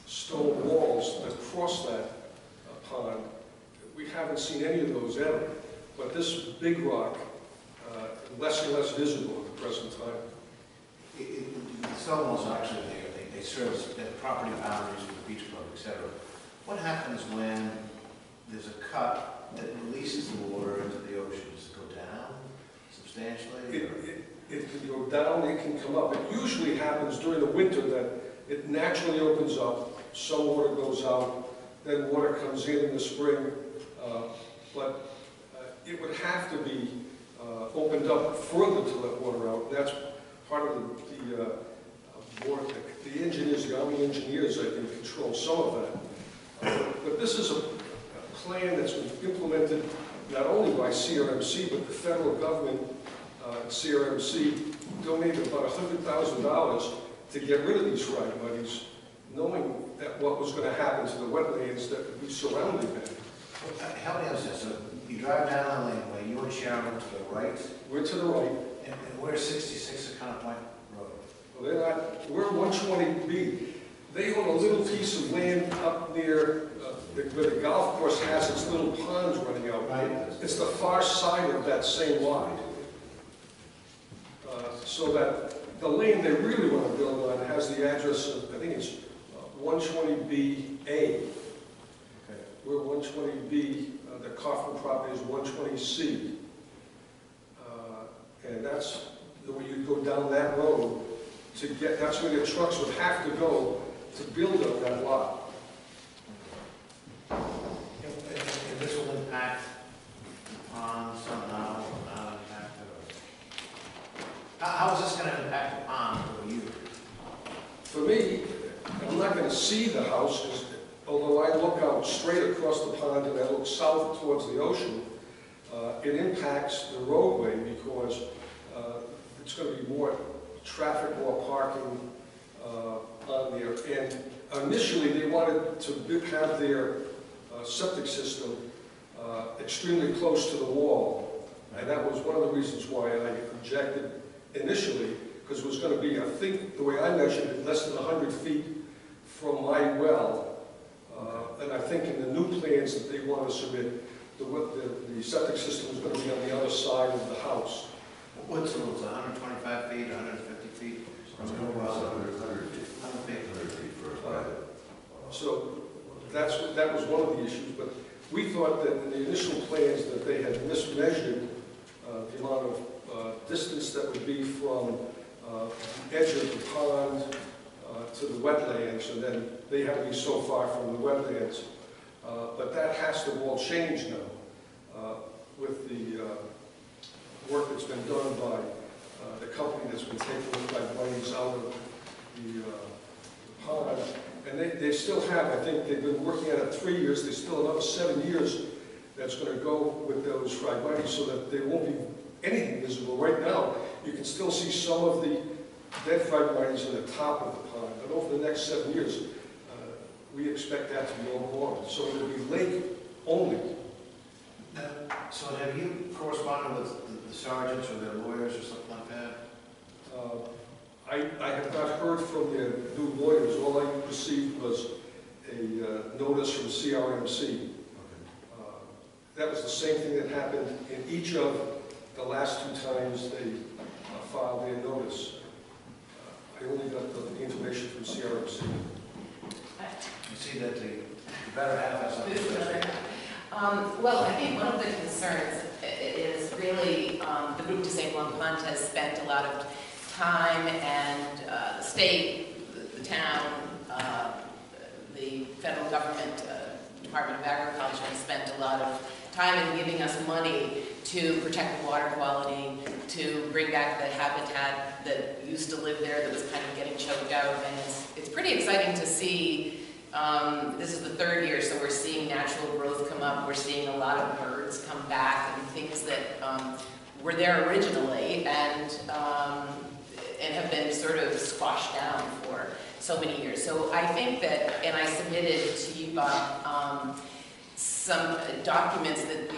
stone walls across that pond. We haven't seen any of those ever, but this big rock, less and less visible at the present time. The cell walls actually, they serve as the property boundaries for the beach club, et cetera. What happens when there's a cut that releases the water into the ocean? Does it go down substantially? It can go down, it can come up. It usually happens during the winter that it naturally opens up, some water goes out, then water comes in the spring, but it would have to be opened up further to let water out. That's part of the engineers, the Army engineers, I think, control some of that. But this is a plan that's been implemented not only by CRMC, but the federal government, CRMC, donated about $100,000 to get rid of these frag muddies, knowing that what was going to happen to the wetlands that would be surrounding them. Help me understand. So you drive down the laneway, you and Sharon to the right? We're to the right. And where's 66 at Connor Point Road? Well, they're not, we're 120B. They own a little piece of land up near where the golf course has its little ponds running out. Right. It's the far side of that same lot. So that the lane they really want to build on has the address of, I think it's 120BA. Okay. We're 120B, the Kaufman property is 120C. And that's where you go down that road to get, that's where your trucks would have to go to build up that lot. And this will impact the pond somehow, or not impact it? How is this going to impact the pond for you? For me, I'm not going to see the house, because although I look out straight across the pond and I look south towards the ocean, it impacts the roadway because it's going to be more traffic, more parking on there. And initially, they wanted to have their septic system extremely close to the wall. And that was one of the reasons why I objected initially, because it was going to be, I think, the way I measured it, less than 100 feet from my well. And I think in the new plans that they want to submit, the septic system is going to be on the other side of the house. What's the rules, 125 feet, 150 feet? So that was one of the issues, but we thought that in the initial plans that they had mismeasured the amount of distance that would be from the edge of the pond to the wetlands, and then they have to be so far from the wetlands. But that has to all change now with the work that's been done by the company that's been taking the muddies out of the pond. And they still have, I think they've been working at it 3 years, there's still another 7 years that's going to go with those fragmites so that there won't be anything visible. Right now, you can still see some of the dead fragmites in the top of the pond, but over the next 7 years, we expect that to be all gone. So it'll be lake only. So have you corresponded with the sergeants or their lawyers or something like that? I have not heard from their new lawyers. All I received was a notice from CRMC. That was the same thing that happened in each of the last 2 times they filed their notice. I only got the information from CRMC. You see that the better half has something to say. Well, I think one of the concerns is really the groupe de Saint-Laurent has spent a lot of time, and the state, the town, the federal government, Department of Agriculture has spent a lot of time in giving us money to protect the water quality, to bring back the habitat that used to live there that was kind of getting choked out. And it's pretty exciting to see. This is the 3rd year, so we're seeing natural growth come up. We're seeing a lot of birds come back and things that were there originally and have been sort of squashed down for so many years. So I think that, and I submitted to you, Bob, some documents that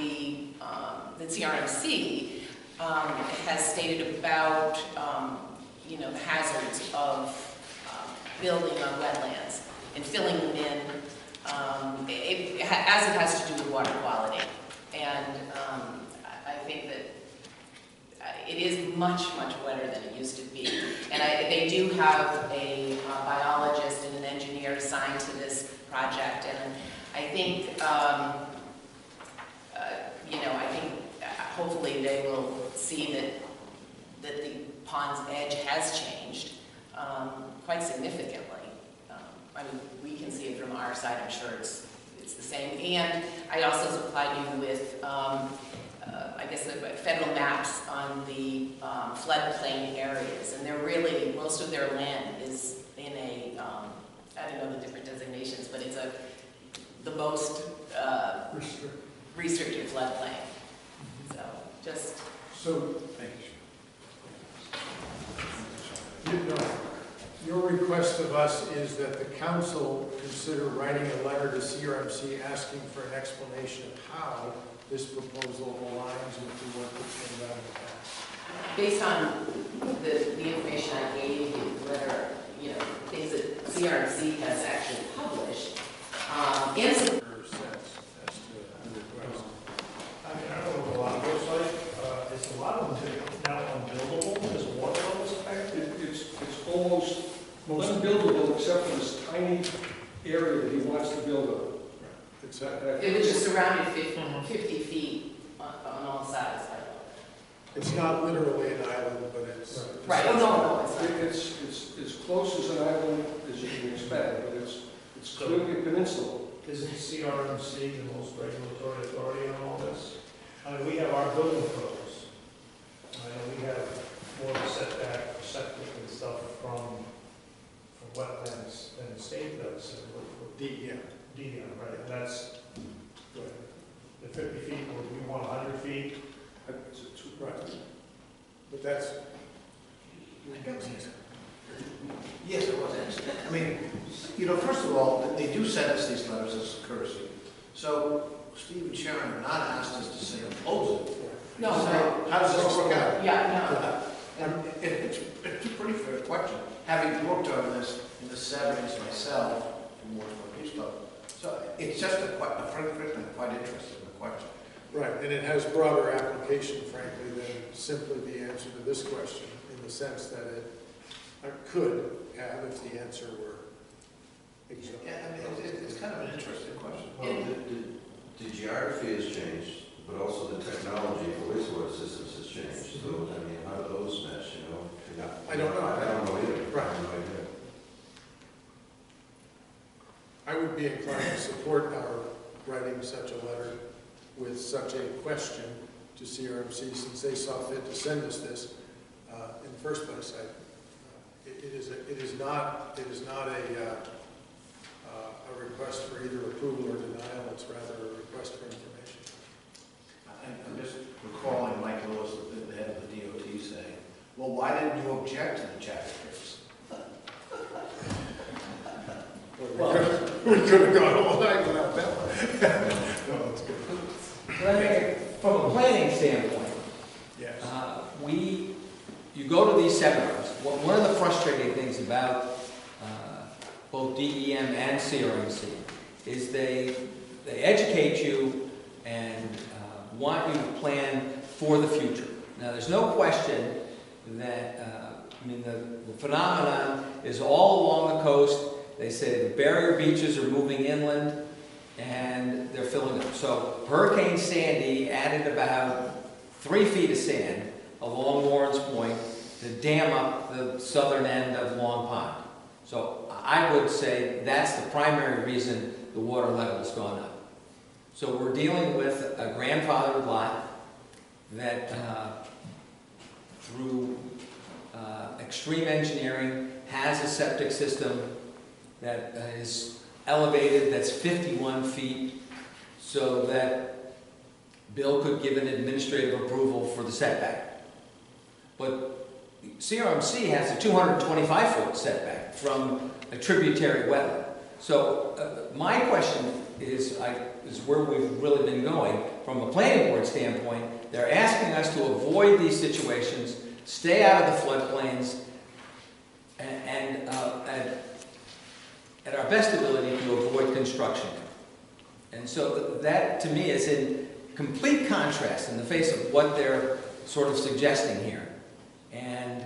that CRMC has stated about, the hazards of building on wetlands and filling them in as it has to do with water quality. And I think that it is much, much wetter than it used to be. And they do have a biologist and an engineer assigned to this project. And I think, I think hopefully they will see that the pond's edge has changed quite significantly. I mean, we can see it from our side. I'm sure it's the same. And I also supplied you with, I guess, the federal maps on the floodplain areas. And they're really, most of their land is in a, I don't know the different designations, but it's the most restricted floodplain. So, just... So, your request of us is that the council consider writing a letter to CRMC asking for an explanation of how this proposal aligns with the work that's been done in the past. Based on the information I gave you, the letter, things that CRMC has actually published, and some sense as to the request. I mean, I don't know what a lot of looks like. Is a lot of them now unbuildable? Is water levels affected? It's almost unbuildable except for this tiny area that he wants to build on. It was just surrounded 50 feet on all sides. It's not literally an island, but it's... Right, no, it's not. It's as close as an island as you can expect, but it's clearly a peninsula. Isn't CRMC the most regulatory authority on all this? I mean, we have our building codes. I know we have more of a setback for septic and stuff from wetlands than the state does. DEM. DEM, right, and that's, the 50 feet, we want 100 feet. Right. But that's... Yes, it was actually. I mean, first of all, they do send us these letters as courtesy. So Steve and Sharon have not asked us to say oppose it. No, How does this work out? Yeah, no. And it's a pretty fair question. Having worked on this in the 70s myself, in Warsaw Beach Club, so it's just frankly, quite interesting, the question. Right, and it has broader application, frankly, than simply the answer to this question, in the sense that it could have if the answer were exact. Yeah, I mean, it's kind of an interesting question. Well, the geography has changed, but also the technology for wastewater systems has changed. So, I mean, how do those mesh, I don't know. I don't know either. Right. I have no idea. I would be inclined to support our writing such a letter with such a question to CRMC, since they saw fit to send us this in the first place. It is not a request for either approval or denial. It's rather a request for information. I'm just recalling Mike Lewis, the head of the DOT, saying, "Well, why didn't you object to the chapter case?" Well, we could have gone all night without that one. No, it's good. But I think from a planning standpoint, Yes. You go to these seminars. One of the frustrating things about both DEM and CRMC is they educate you and want you to plan for the future. Now, there's no question that the phenomenon is all along the coast. They say the barrier beaches are moving inland and they're filling up. So Hurricane Sandy added about 3 feet of sand along Lawrence Point to dam up the southern end of Long Pond. So I would say that's the primary reason the water level has gone up. So we're dealing with a grandfathered lot that through extreme engineering has a septic system that is elevated, that's 51 feet, so that Bill could give an administrative approval for the setback. But CRMC has a 225-foot setback from a tributary wetland. So my question is where we've really been going. From a planning board standpoint, they're asking us to avoid these situations, stay out of the floodplains, and at our best ability to avoid instruction. And so that, to me, is in complete contrast in the face of what they're sort of suggesting here. And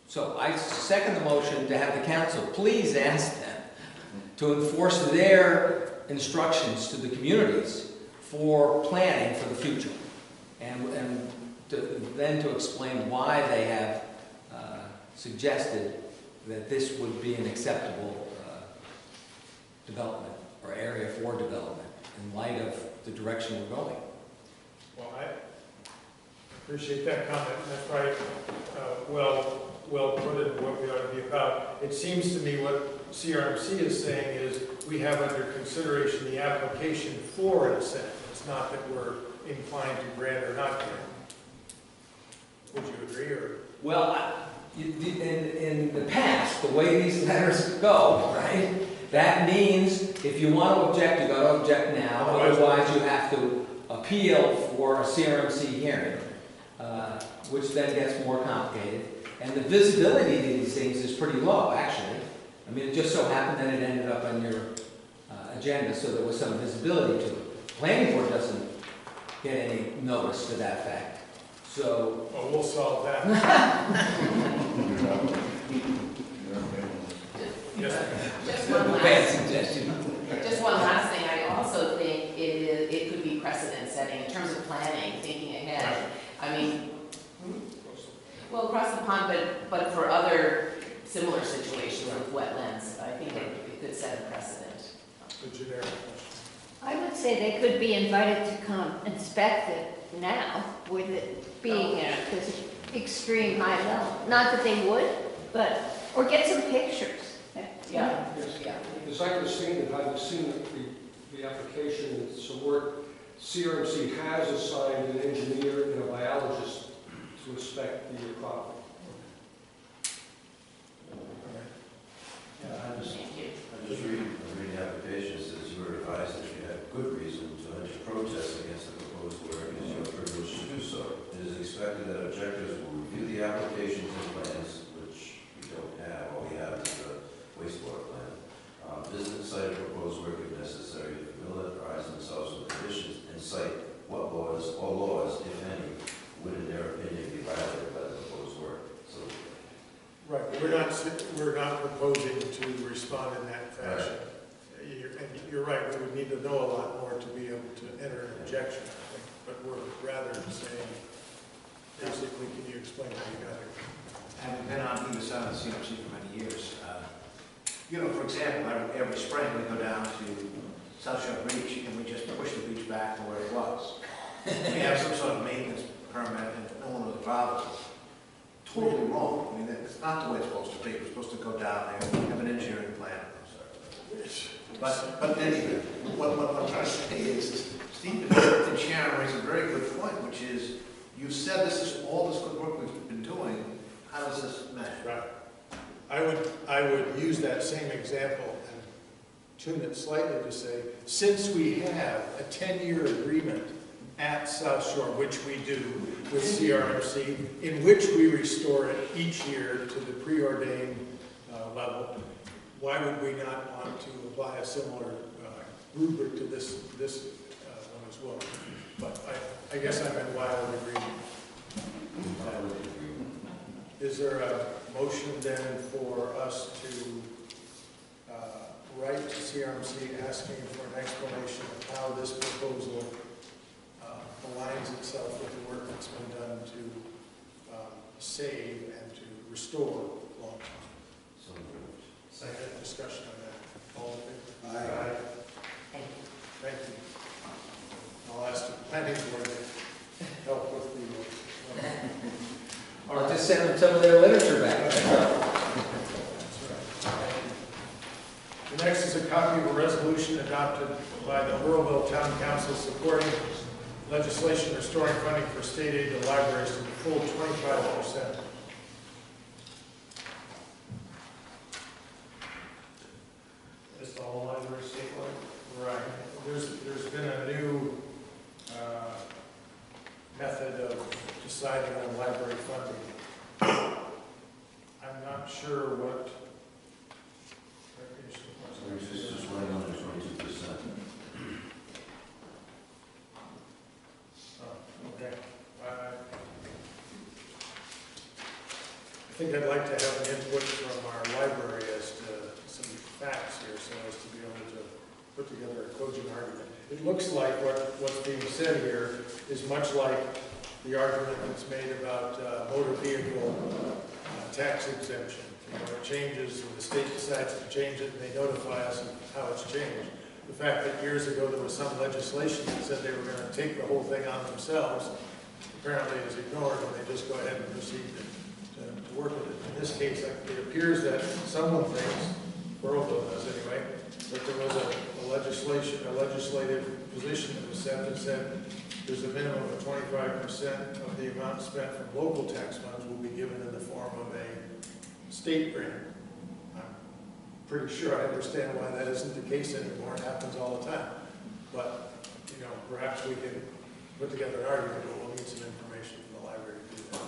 so I second the motion to have the council please ask them to enforce their instructions to the communities for planning for the future, and then to explain why they have suggested that this would be an acceptable development or area for development in light of the direction we're going. Well, I appreciate that comment. That's right. Well put in what we ought to be about. It seems to me what CRMC is saying is we have under consideration the application for an incentive. It's not that we're inclined to grant or not grant. Would you agree? Or? Well, in the past, the way these letters go, right, that means if you want to object, you got to object now. Otherwise, you have to appeal for a CRMC hearing, which then gets more complicated. And the visibility of these things is pretty low, actually. I mean, it just so happened that it ended up on your agenda, so there was some visibility to it. Planning board doesn't get any notice to that fact. So, well, we'll solve that. Just one last. Bad suggestion. Just one last thing. I also think it could be precedent setting in terms of planning, thinking ahead. I mean, well, across the pond, but for other similar situations with wetlands, I think it could set a precedent. The generic question. I would say they could be invited to come inspect it now, with it being at this extreme high level. Not that they would, but, or get some pictures. Yeah. Yes. Yeah. As I understand it, I've seen the application and some work. CRMC has assigned an engineer and a biologist to inspect the property. Yeah, I just read the application. It says you were advised that you had good reason to enter protest against the proposed work, and you are privileged to do so. It is expected that objectors will review the applications and plans, which we don't have. All we have is the wastewater plan. Visit the site of proposed work if necessary to familiarize themselves with conditions and cite what laws, or laws, if any, would in their opinion be violated by the proposed work. So, right, we're not proposing to respond in that fashion. Right. And you're right, we would need to know a lot more to be able to enter an objection, I think. But we're rather saying, basically, can you explain how you got here? Having been on either side of the CRC for many years, you know, for example, every spring we go down to South Shore Beach and we just push the beach back to where it was. We have some sort of maintenance permit and no one was bothered. Totally wrong. I mean, it's not the way it's supposed to be. We're supposed to go down there and have an engineering plan. But anyway, what I'm trying to say is Steve and Sharon raise a very good point, which is, you said this is all this good work we've been doing. How does this measure? Right. I would use that same example and tune it slightly to say, since we have a 10-year agreement at South Shore, which we do with CRMC, in which we restore it each year to the preordained level, why would we not want to apply a similar rubric to this one as well? But I guess I'm in wild agreement. Is there a motion then for us to write to CRMC asking for an explanation of how this proposal aligns itself with the work that's been done to save and to restore long term? so moved. Second discussion on that. All in favor? Aye. Thank you. I'll ask the planning board to help with the. I'll just send them some of their literature back. That's right. The next is a copy of a resolution adopted by the Burrillville Town Council supporting legislation restoring funding for state aid to libraries to the full 25%. Just all libraries statewide? Right. There's been a new method of deciding on library funding. I'm not sure what, think I'd like to have an input from our library as to some facts here, so as to be able to put together a cogent argument. It looks like what's being said here is much like the argument that's made about motor vehicle tax exemption. You know, it changes, and the state decides to change it, and they notify us of how it's changed. The fact that years ago there was some legislation that said they were going to take the whole thing on themselves, apparently is ignored, and they just go ahead and proceed to work with it. In this case, it appears that someone thinks, Burleville does anyway, that there was a legislative position that was set that said there's a minimum of 25% of the amount spent from local tax funds will be given in the form of a state grant. I'm pretty sure I understand why that isn't the case anymore. It happens all the time. But, you know, perhaps we can put together an argument, but we'll need some information from the library to do that.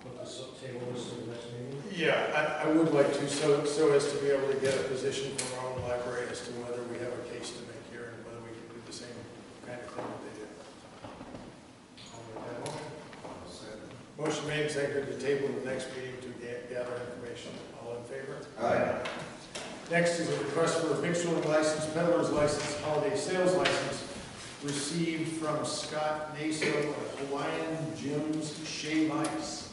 Put this up, table this to the next meeting? Yeah, I would like to, so as to be able to get a position from our own library as to whether we have a case to make here and whether we can do the same kind of thing that they did. I'll make that motion. Motion made, seconded to table the next meeting to gather information. All in favor? Aye. Next is a request for a victualling license, peddler's license, holiday sales license received from Scott Naso of Hawaiian Jim's Shave Ice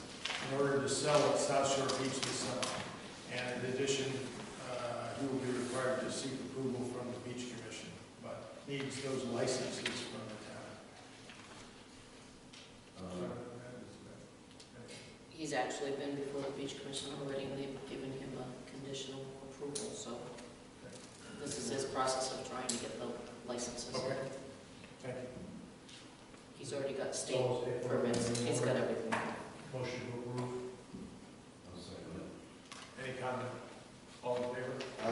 in order to sell at South Shore Beach this summer. And in addition, he will be required to seek approval from the Beach Commission, but needs those licenses from the town. He's actually been before the Beach Commission already, and they've given him a conditional approval, so this is his process of trying to get the licenses. Okay. Thank you. He's already got state permits, he's got everything. Motion to approve. I'll second it. Any comment? All in favor? Aye.